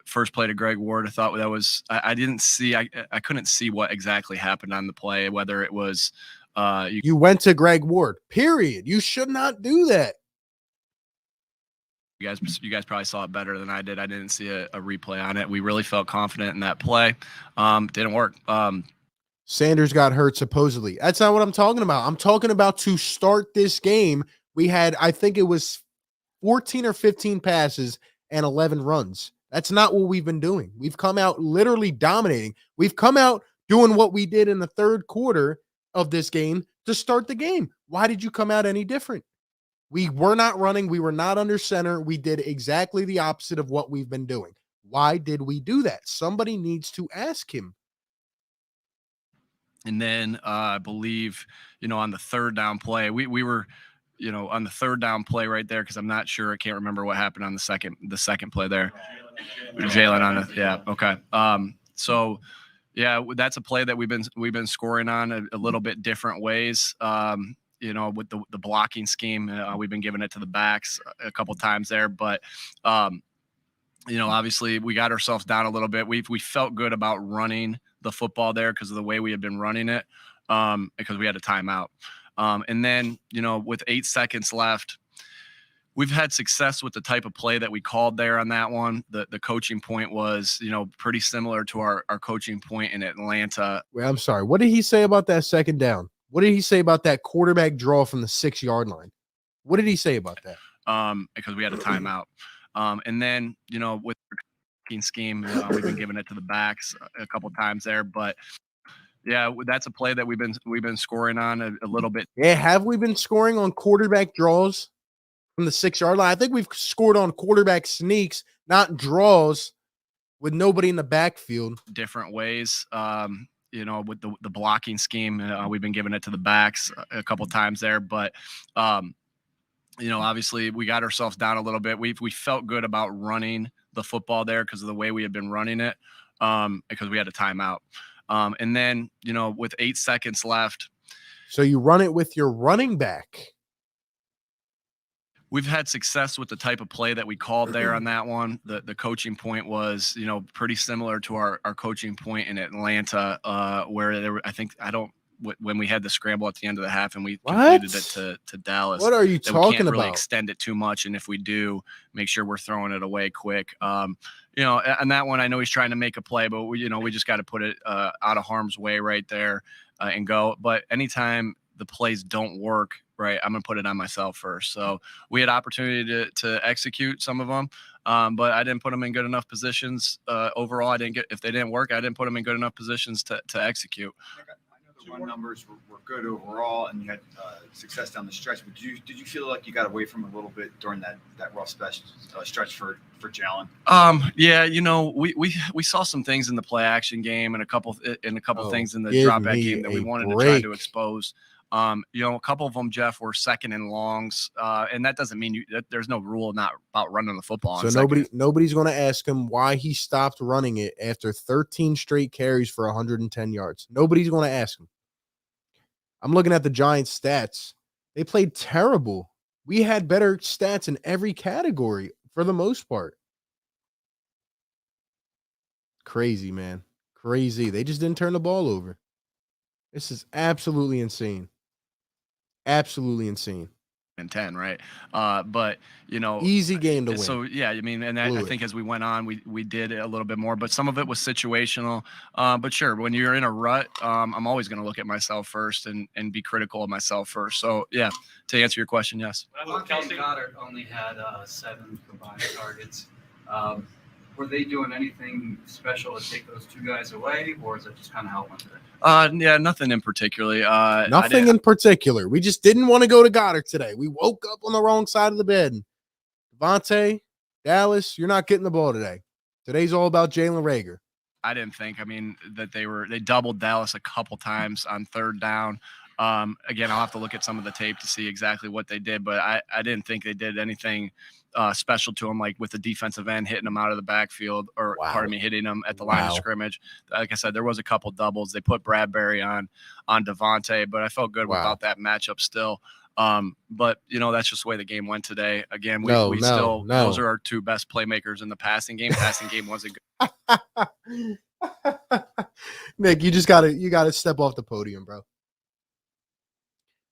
first play to Greg Ward. I thought that was, I couldn't see what exactly happened on the play, whether it was, you went to Greg Ward, period. You should not do that. You guys probably saw it better than I did. I didn't see a replay on it. We really felt confident in that play. Didn't work. Sanders got hurt, supposedly. That's not what I'm talking about. I'm talking about to start this game. We had, I think it was 14 or 15 passes and 11 runs. That's not what we've been doing. We've come out literally dominating. We've come out doing what we did in the third quarter of this game to start the game. Why did you come out any different? We were not running. We were not under center. We did exactly the opposite of what we've been doing. Why did we do that? Somebody needs to ask him. And then I believe, on the third down play, we were, on the third down play right there, because I'm not sure. I can't remember what happened on the second play there. Jalen on it. Yeah. Okay. So yeah, that's a play that we've been scoring on a little bit different ways. With the blocking scheme, we've been giving it to the backs a couple times there, but obviously we got ourselves down a little bit. We felt good about running the football there because of the way we had been running it, because we had a timeout. And then, with 8 seconds left, we've had success with the type of play that we called there on that one. The coaching point was, pretty similar to our coaching point in Atlanta. Wait, I'm sorry. What did he say about that second down? What did he say about that quarterback draw from the 6-yard line? What did he say about that? Because we had a timeout. And then, with the scheme, we've been giving it to the backs a couple times there, but yeah, that's a play that we've been scoring on a little bit. Yeah, have we been scoring on quarterback draws from the 6-yard line? I think we've scored on quarterback sneaks, not draws with nobody in the backfield. Different ways. With the blocking scheme, we've been giving it to the backs a couple times there, but obviously we got ourselves down a little bit. We felt good about running the football there because of the way we had been running it, because we had a timeout. And then, with 8 seconds left. So you run it with your running back. We've had success with the type of play that we called there on that one. The coaching point was, pretty similar to our coaching point in Atlanta, where there were, when we had the scramble at the end of the half and we completed it to Dallas. What are you talking we can't really about? Extend it too much, and if we do, make sure we're throwing it away quick. On that one, I know he's trying to make a play, but we just got to put it out of harm's way right there and go. But anytime the plays don't work, right, I'm gonna put it on myself first. So we had opportunity to execute some of them, but I didn't put them in good enough positions. Overall, if they didn't work, I didn't put them in good enough positions to execute. Okay. I know the run numbers were good overall, and you had success down the stretch. But did you feel like you got away from it a little bit during that rough stretch for Jalen? Yeah, we saw some things in the play action game and a couple things in the drop back game that we wanted to try to expose. A couple of them, Jeff, were second and longs, and that doesn't mean there's no rule not about running the football. So nobody's going to ask him why he stopped running it after 13 straight carries for 110 yards. Nobody's going to ask him. I'm looking at the Giants' stats. They played terrible. We had better stats in every category for the most part. Crazy, man. Crazy. They just didn't turn the ball over. This is absolutely insane. Absolutely insane. And 10, right? But easy game to win. So yeah, I mean, and I think as we went on, we did a little bit more, but some of it was situational. But sure, when you're in a rut, I'm always going to look at myself first and be critical of myself first. So yeah, to answer your question, yes. Kelsey and Goddard only had 7 combined targets. Were they doing anything special to take those 2 guys away, or is it just kind of how it went today? Yeah, nothing in particular. Nothing in particular. We just didn't want to go to Goddard today. We woke up on the wrong side of the bed. Devontae, Dallas, you're not getting the ball today. Today's all about Jalen Reagor. I didn't think. I mean, that they doubled Dallas a couple times on third down. Again, I'll have to look at some of the tape to see exactly what they did, but I didn't think they did anything special to him, like with the defensive end hitting him out of the backfield, or hitting him at the line of scrimmage. Like I said, there was a couple doubles. They put Bradbury on Devontae, but I felt good about that matchup still. But that's just the way the game went today. Again, those are our 2 best playmakers in the passing game. Passing game wasn't good. Nick, you gotta step off the podium, bro.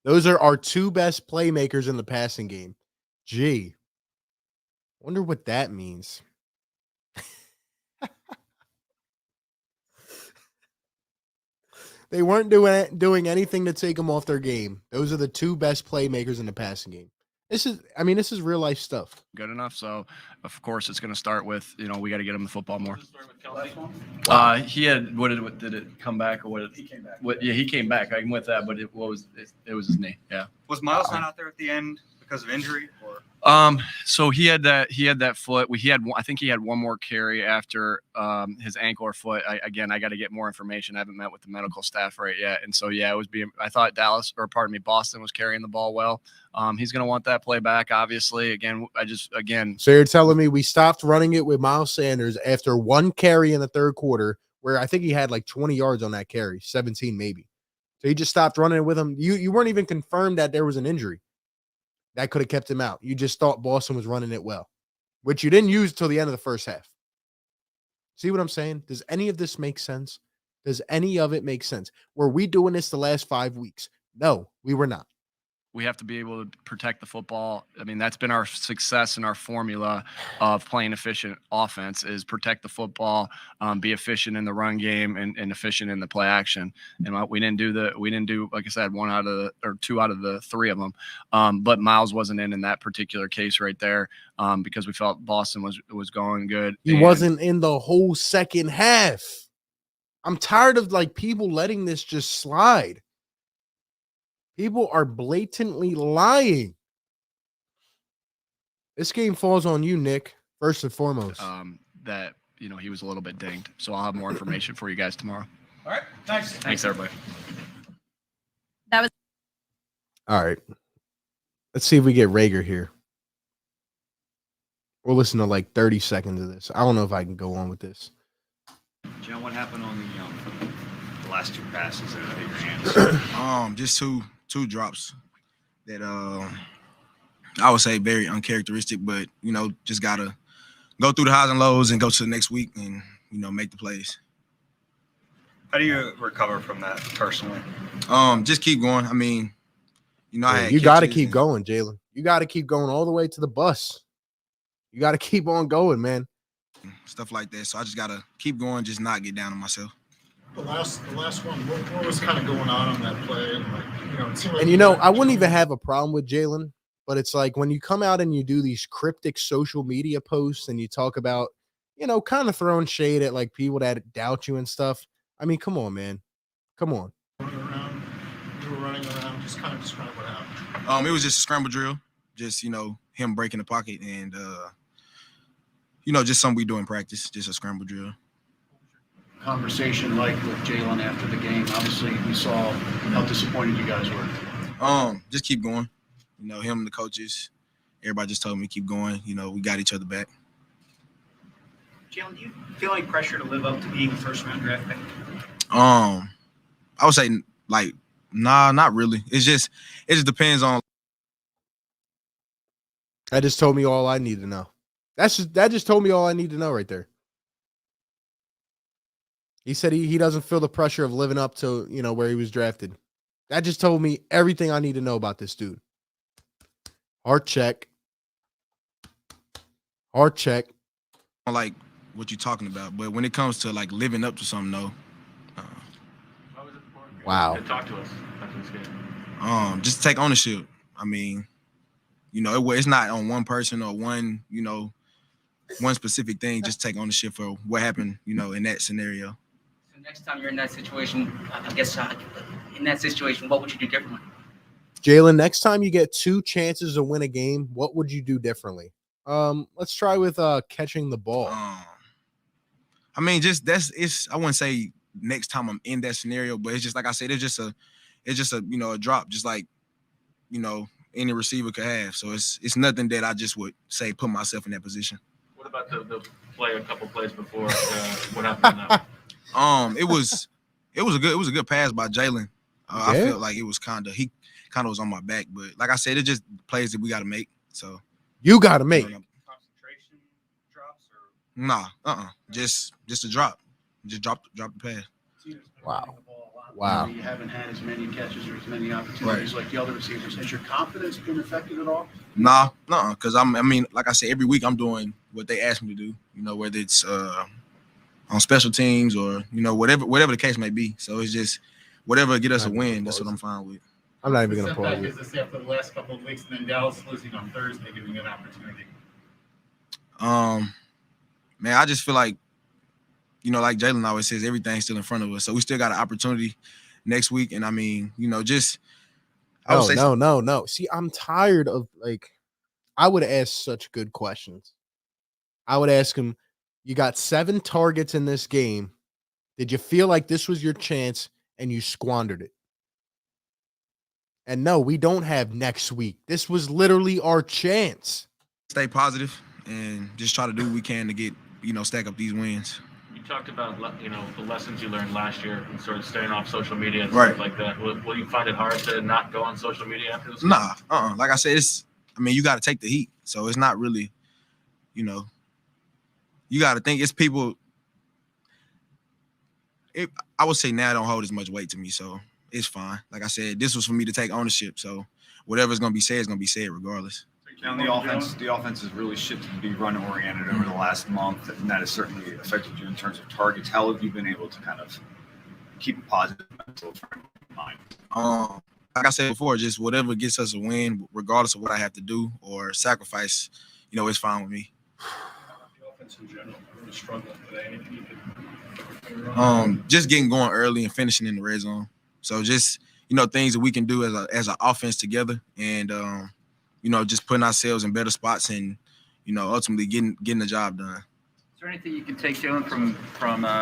Those are our 2 best playmakers in the passing game. Gee, wonder what that means. They weren't doing anything to take them off their game. Those are the 2 best playmakers in the passing game. This is real life stuff. Good enough. So, of course, it's going to start with, we got to get him the football more. He had, did it come back or what? He came back. He came back. I'm with that, but it was his knee. Yeah. Was Miles not out there at the end because of injury, or? So he had that foot. I think he had one more carry after his ankle or foot. I got to get more information. I haven't met with the medical staff right yet. And so, yeah, I thought Boston was carrying the ball well. He's going to want that play back, obviously. Again. So you're telling me we stopped running it with Miles Sanders after 1 carry in the third quarter, where I think he had like 20 yards on that carry, 17 maybe. So you just stopped running it with him. You weren't even confirmed that there was an injury that could have kept him out. You just thought Boston was running it well, which you didn't use till the end of the first half. See what I'm saying? Does any of this make sense? Does any of it make sense? Were we doing this the last 5 weeks? No, we were not. We have to be able to protect the football. I mean, that's been our success and our formula of playing efficient offense is protect the football, be efficient in the run game and efficient in the play action. And we didn't do, like I said, 2 out of the 3 of them. But Miles wasn't in that particular case right there because we felt Boston was going good. He wasn't in the whole second half. I'm tired of people letting this just slide. People are blatantly lying. This game falls on you, Nick, first and foremost. That he was a little bit dinged. So I'll have more information for you guys tomorrow. All right. Thanks. Thanks, everybody. All right. Let's see if we get Reagor here. We'll listen to 30 seconds of this. I don't know if I can go on with this. John, what happened on the last 2 passes that hit your hands? Just two drops that I would say very uncharacteristic, but just gotta go through the highs and lows and go to the next week and make the plays. How do you recover from that personally? Just keep going. I mean, you got to keep going, Jalen. You got to keep going all the way to the bus. You got to keep on going, man. Stuff like that. So I just gotta keep going, just not get down on myself. The last one, what was kind of going on that play? It seemed like and I wouldn't even have a problem with Jalen, but it's like when you come out and you do these cryptic social media posts and you talk about, kind of throwing shade at people that doubt you and stuff. I mean, come on, man. Come on. You were running around. Just kind of describe what happened. It was just a scramble drill. Just, him breaking the pocket and, just something we do in practice, just a scramble drill. conversation like with Jalen after the game? Obviously, we saw how disappointed you guys were. Just keep going. You know, him and the coaches, everybody just told me keep going. You know, we got each other back. Jalen, do you feel like pressure to live up to being a first-round draft pick? I would say like, nah, not really. It just depends on. That just told me all I need to know. That just told me all I need to know right there. He said he doesn't feel the pressure of living up to, you know, where he was drafted. That just told me everything I need to know about this dude. Heart check. Heart check. Like what you're talking about, but when it comes to like living up to something, though. Wow. Talk to us after this game. Just take ownership. I mean, you know, it's not on one person or one, you know, one specific thing. Just take ownership for what happened, you know, in that scenario. So next time you're in that situation, I guess in that situation, what would you do differently? Jalen, next time you get 2 chances to win a game, what would you do differently? Let's try with catching the ball. I mean, I wouldn't say next time I'm in that scenario, but it's just like I said, it's just a you know, a drop, just like, you know, any receiver could have. So it's nothing that I just would say put myself in that position. What about the play a couple plays before? What happened on that one? It was a good pass by Jalen. I felt like it was he kind of was on my back, but like I said, it's just plays that we got to make. So you got to make. Concentration drops Nah, just a drop. Just drop the pass. Wow. Wow. You haven't had as many catches or as many opportunities like the other receivers. Has your confidence been affected at all? Nah, because I mean, like I said, every week I'm doing what they ask me to do. You know, whether it's on special teams or, you know, whatever the case may be. So it's just whatever get us a win. That's what I'm fine with. I'm not even gonna pause it. Is this after the last couple of weeks, and then Dallas losing on Thursday, giving you an opportunity? Man, I just feel like, you know, like Jalen always says, everything's still in front of us. So we still got an opportunity next week. And I mean, you know, just I would say no. See, I'm tired of I would ask such good questions. I would ask him, you got 7 targets in this game. Did you feel like this was your chance and you squandered it? And no, we don't have next week. This was literally our chance. Stay positive and just try to do what we can to get, you know, stack up these wins. You talked about, you know, the lessons you learned last year and sort of staying off social media and Right. stuff like that. Will you find it hard to not go on social media after this? Nah, like I said, you got to take the heat. So it's not really, you know, you got to think it's people. I would say now don't hold as much weight to me. So it's fine. Like I said, this was for me to take ownership. So whatever's going to be said is going to be said regardless. Now the offense has really shifted to be run oriented over the last month, and that has certainly affected you in terms of targets. How have you been able to kind of keep a positive mental frame of mind? Like I said before, just whatever gets us a win, regardless of what I have to do or sacrifice, you know, it's fine with me. The offense in general really struggling today. Anything you could just getting going early and finishing in the red zone. So just, you know, things that we can do as an offense together, and you know, just putting ourselves in better spots and, you know, ultimately getting the job done. Is there anything you can take, Jalen, from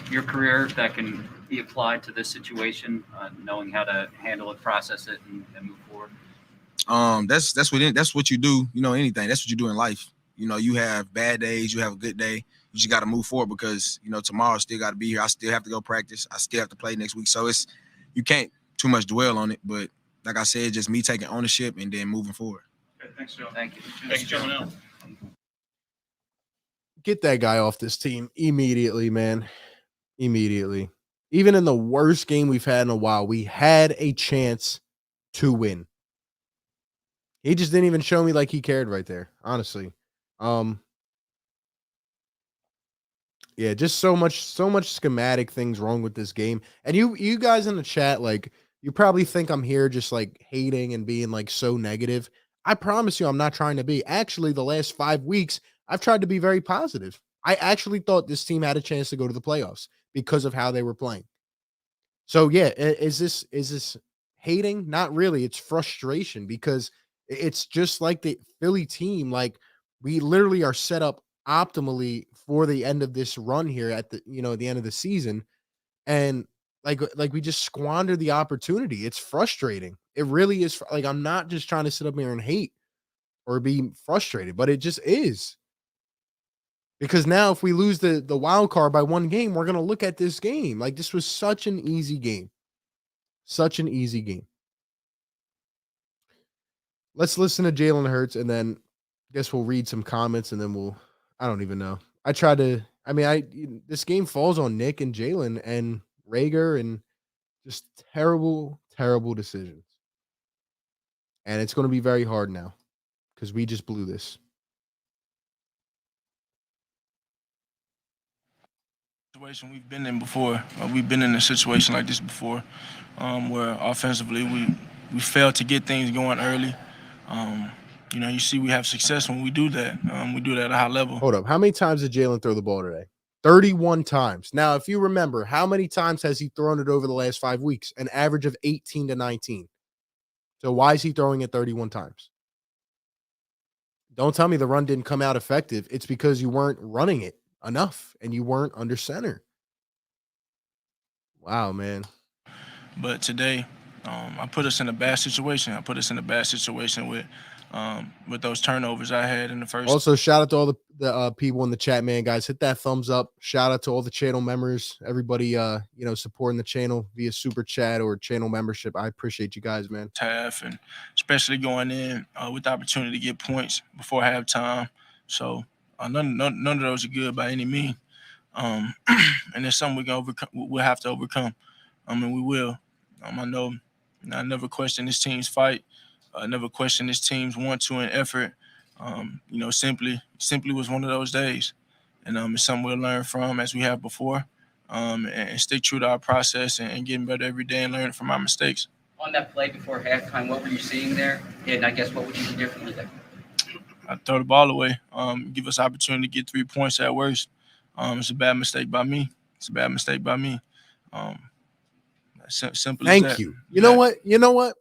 your career that can be applied to this situation, knowing how to handle it, process it, and move forward? That's what you do. You know, anything. That's what you do in life. You know, you have bad days, you have a good day. You just got to move forward because, you know, tomorrow still got to be here. I still have to go practice. I still have to play next week. So you can't too much dwell on it, but like I said, just me taking ownership and then moving forward. Okay, thanks, Joe. Thank you. Thanks, Joe. Get that guy off this team immediately, man. Immediately. Even in the worst game we've had in a while, we had a chance to win. He just didn't even show me like he cared right there, honestly. Yeah, just so much schematic things wrong with this game. And you guys in the chat, like, you probably think I'm here just like hating and being like so negative. I promise you I'm not trying to be. Actually, the last 5 weeks, I've tried to be very positive. I actually thought this team had a chance to go to the playoffs because of how they were playing. So yeah, is this hating? Not really. It's frustration because it's just like the Philly team. Like, we literally are set up optimally for the end of this run here at the the end of the season, and we just squandered the opportunity. It's frustrating. It really is. Like, I'm not just trying to sit up here and hate or be frustrated, but it just is. Because now if we lose the wild card by one game, we're going to look at this game like this was such an easy game. Such an easy game. Let's listen to Jalen Hurts, and then I guess we'll read some comments, and then I don't even know. This game falls on Nick and Jalen and Reagor, and just terrible, terrible decisions. And it's going to be very hard now because we just blew this. Situation we've been in before. We've been in a situation like this before, where offensively we failed to get things going early. You see we have success when we do that. We do that at a high level. Hold up. How many times did Jalen throw the ball today? 31 times. Now, if you remember, how many times has he thrown it over the last 5 weeks? An average of 18 to 19. So why is he throwing it 31 times? Don't tell me the run didn't come out effective. It's because you weren't running it enough and you weren't under center. Wow, man. But today, I put us in a bad situation. I put us in a bad situation with those turnovers I had in the first. Also, shout out to all the people in the chat, man. Guys, hit that thumbs up. Shout out to all the channel members, everybody supporting the channel via super chat or channel membership. I appreciate you guys, man. Half, and especially going in with the opportunity to get points before halftime. So none of those are good by any means. And it's something we'll have to overcome. And we will. I know I never question this team's fight. I never question this team's want to and effort. Simply was one of those days. And it's something we'll learn from as we have before, and stick true to our process and getting better every day and learning from our mistakes. On that play before halftime, what were you seeing there? And I guess what would you do differently there? I throw the ball away, give us opportunity to get 3 points at worst. It's a bad mistake by me. Simple as that. Thank you. You know what?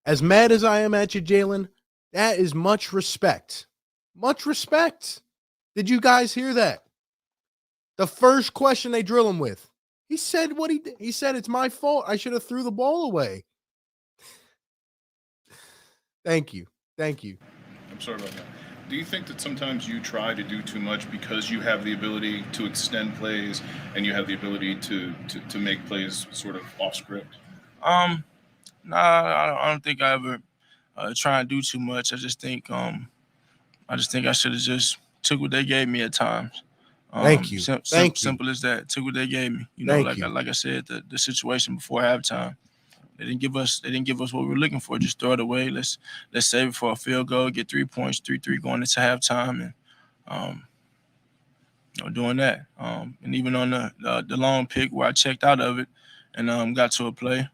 As mad as I am at you, Jalen, that is much respect. Much respect. Did you guys hear that? The first question they drill him with, he said what he did. He said, it's my fault. I should have threw the ball away. Thank you. Thank you. I'm sorry about that. Do you think that sometimes you try to do too much because you have the ability to extend plays and you have the ability to make plays sort of off script? Nah, I don't think I ever try and do too much. I just think I should have just took what they gave me at times. Thank you. Simple as that. Took what they gave me. Like I said, the situation before halftime. They didn't give us what we were looking for. Just throw it away. Let's save it for a field goal, get 3 points, 3-3 going into halftime, and doing that. And even on the long pick where I checked out of it and got to a play.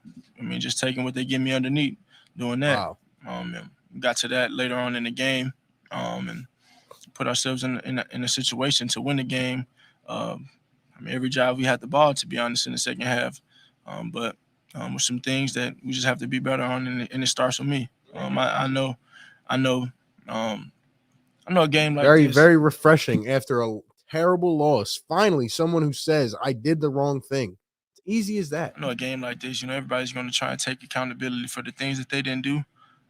Just taking what they give me underneath, doing that. Wow. And got to that later on in the game, and put ourselves in a situation to win the game. Every drive we had the ball, to be honest, in the second half. But with some things that we just have to be better on, and it starts with me. I know a game like very, this. very refreshing after a terrible loss. Finally, someone who says, I did the wrong thing. It's easy as that. I know a game like this, everybody's going to try and take accountability for the things that they didn't do.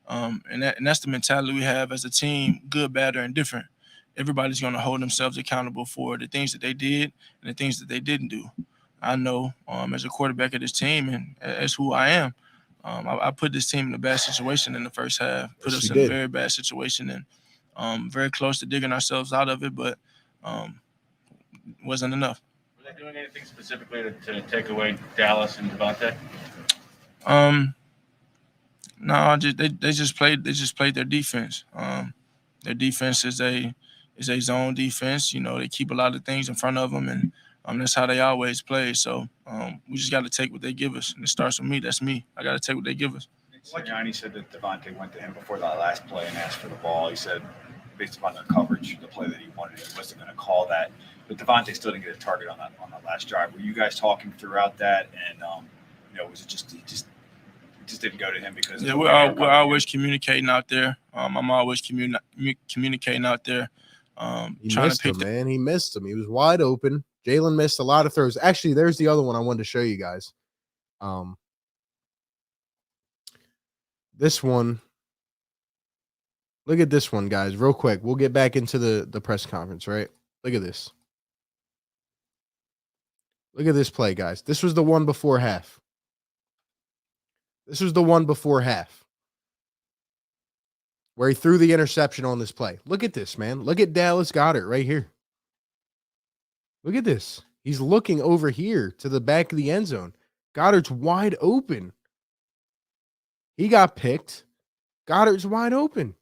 And that's the mentality we have as a team, good, bad, or indifferent. Everybody's going to hold themselves accountable for the things that they did and the things that they didn't do. I know as a quarterback of this team and as who I am, I put this team in a bad situation in the first half, put us in a very bad situation, and very close to digging ourselves out of it, but wasn't enough. Were they doing anything specifically to take away Dallas and Devontae? No, they just played their defense. Their defense is a zone defense. They keep a lot of things in front of them, and that's how they always play. So we just got to take what they give us, and it starts with me. That's me. I got to take what they give us. Siriani said that Devontae went to him before that last play and asked for the ball. He said, based upon the coverage, the play that he wanted, he wasn't going to call that. But Devontae still didn't get a target on that last drive. Were you guys talking throughout that? And was it just just didn't go to him because yeah, we're always communicating out there. I'm always communicating out there. He Trying missed to pick him, man. He missed him. He was wide open. Jalen missed a lot of throws. Actually, there's the other one I wanted to show you guys. This one. Look at this one, guys, real quick. We'll get back into the press conference, right? Look at this. Look at this play, guys. This was the one before half. This was the one before half where he threw the interception on this play. Look at this, man. Look at Dallas Goedert right here. Look at this. He's looking over here to the back of the end zone. Goddard's wide open. He got picked. Goddard's wide open.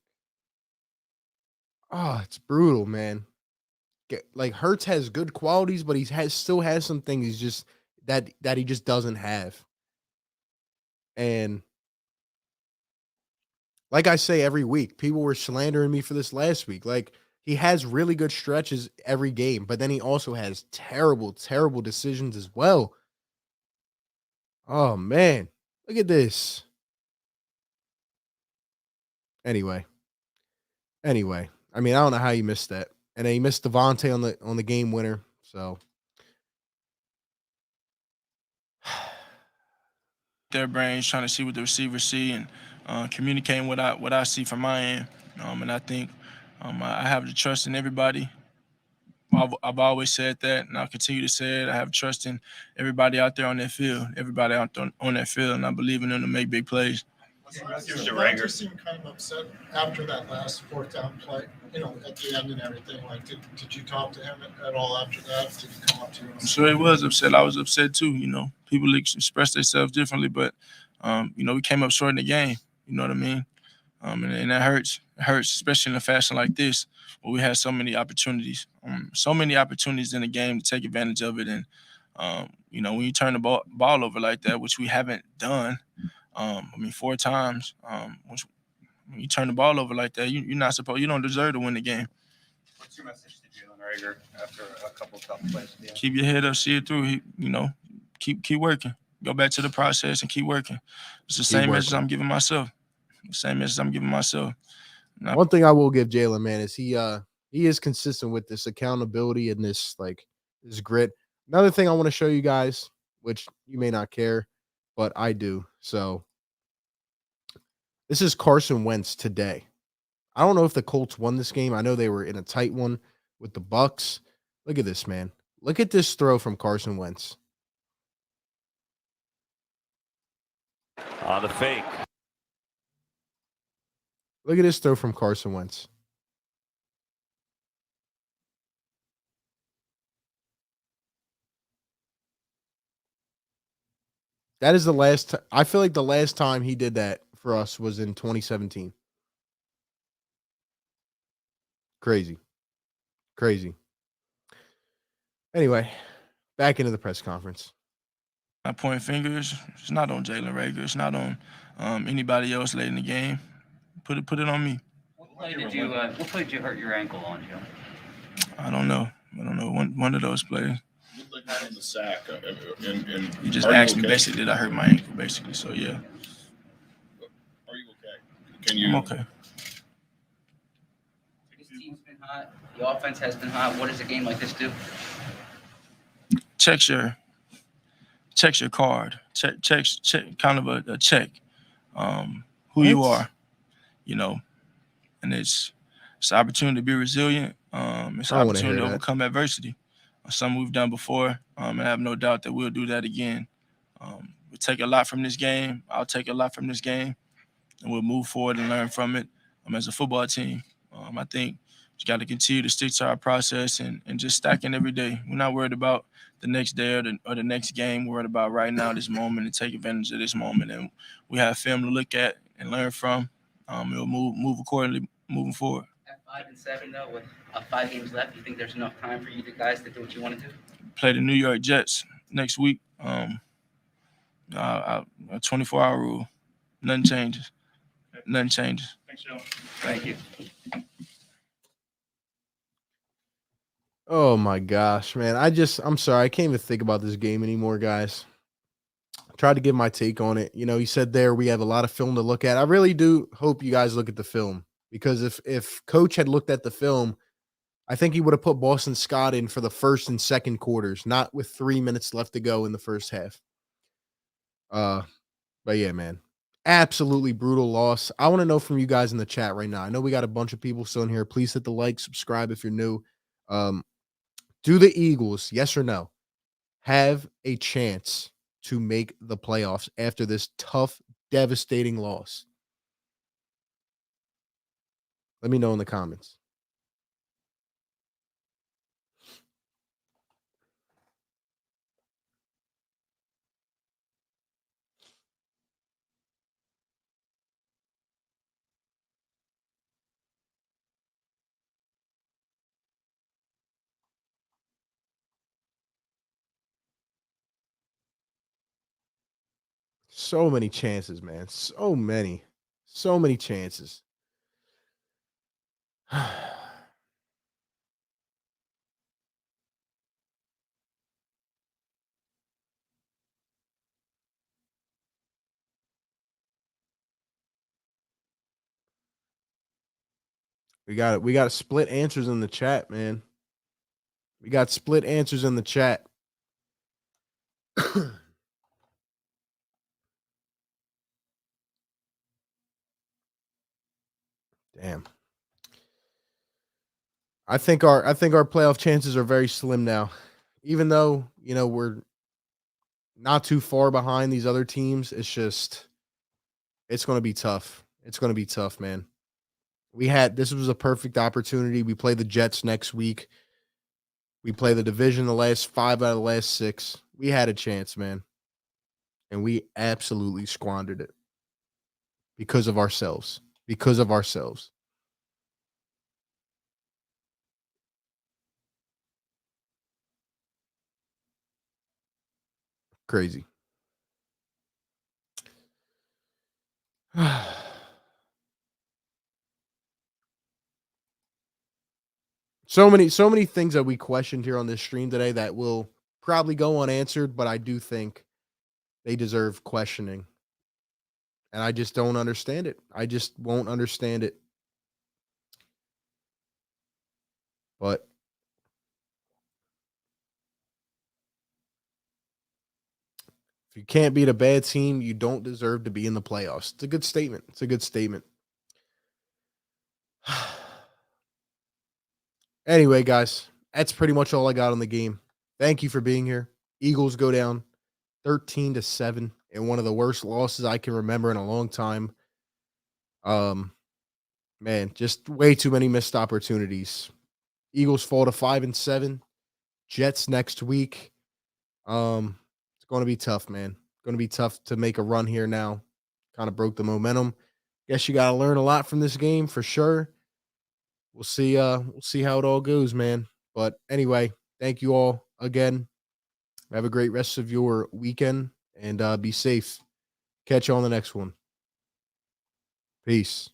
Oh, it's brutal, man. Like Hurts has good qualities, but still has some things he's just that he just doesn't have. And like I say every week, people were slandering me for this last week. Like he has really good stretches every game, but then he also has terrible, terrible decisions as well. Oh man, look at this. Anyway, I mean, I don't know how you missed that. And then he missed Devontae on the game winner. So their brains, trying to see what the receivers see and communicating what I see from my end. And I think I have the trust in everybody. I've always said that, and I'll continue to say it. I have trust in everybody out there on that field, on that field, and I believe in them to make big plays. Reagor seemed kind of upset after that last fourth down play, at the end and everything. Like, did you talk to him at all after that? Did he come up to you? I'm sure he was upset. I was upset too. People express themselves differently, but we came up short in the game. You know what I mean? And that hurts. It hurts, especially in a fashion like this, where we had so many opportunities. In the game to take advantage of it. And when you turn the ball over like that, which we haven't done. 4 times. When you turn the ball over like that, you don't deserve to win the game. What's your message to Jalen Reagor after a couple tough plays? Keep your head up, see it through. Keep working. Go back to the process and keep working. It's the same message I'm giving myself. One thing I will give Jalen, man, is he is consistent with this accountability and this grit. Another thing I want to show you guys, which you may not care, but I do. So this is Carson Wentz today. I don't know if the Colts won this game. I know they were in a tight one with the Bucks. Look at this, man. Look at this throw from Carson Wentz. On the fake. Look at this throw from Carson Wentz. That is the last time. I feel like the last time he did that for us was in 2017. Crazy. Anyway, back into the press conference. I point fingers. It's not on Jalen Reagor. It's not on anybody else late in the game. Put it on me. What play did you hurt your ankle on, Joe? I don't know. One of those plays. Looked like on the sack. You just asked me basically, did I hurt my ankle? Basically, so yeah. Are you okay? I'm okay. This team's been hot. The offense has been hot. What does a game like this do? Check your card. Check kind of a check. Who you are, and it's an opportunity to be resilient. It's an opportunity to overcome adversity. Something we've done before, and I have no doubt that we'll do that again. We take a lot from this game. I'll take a lot from this game, and we'll move forward and learn from it as a football team. I think we got to continue to stick to our process and just stacking every day. We're not worried about the next day or the next game. We're worried about right now, this moment, and take advantage of this moment. And we have film to look at and learn from. We'll move accordingly moving forward. At 5-7, though, with 5 games left, you think there's enough time for you guys to do what you want to do? Play the New York Jets next week. A 24-hour rule. Nothing changes. Thanks, Joe. Thank you. Oh my gosh, man. I'm sorry. I can't even think about this game anymore, guys. tried to give my take on it. You know, he said there we have a lot of film to look at. I really do hope you guys look at the film, because if Coach had looked at the film, I think he would have put Boston Scott in for the first and second quarters, not with 3 minutes left to go in the first half. But yeah, man, absolutely brutal loss. I want to know from you guys in the chat right now. I know we got a bunch of people still in here. Please hit the like, subscribe if you're new. Do the Eagles, yes or no, have a chance to make the playoffs after this tough, devastating loss? Let me know in the comments. So many chances, man. So many. So many chances. We got split answers in the chat, man. We got split answers in the chat. Damn. I think our playoff chances are very slim now. Even though, you know, we're not too far behind these other teams, it's going to be tough. It's going to be tough, man. This was a perfect opportunity. We play the Jets next week. We play the division the last 5 out of the last 6. We had a chance, man. And we absolutely squandered it because of ourselves. Because of ourselves. Crazy. So many things that we questioned here on this stream today that will probably go unanswered, but I do think they deserve questioning. And I just don't understand it. I just won't understand it. But if you can't beat a bad team, you don't deserve to be in the playoffs. It's a good statement. It's a good statement. Anyway, guys, that's pretty much all I got on the game. Thank you for being here. Eagles go down 13-7 in one of the worst losses I can remember in a long time. Man, just way too many missed opportunities. Eagles fall to 5-7. Jets next week. It's going to be tough, man. Going to be tough to make a run here now. Kind of broke the momentum. Guess you got to learn a lot from this game for sure. We'll see how it all goes, man. But anyway, thank you all again. Have a great rest of your weekend and be safe. Catch you on the next one. Peace.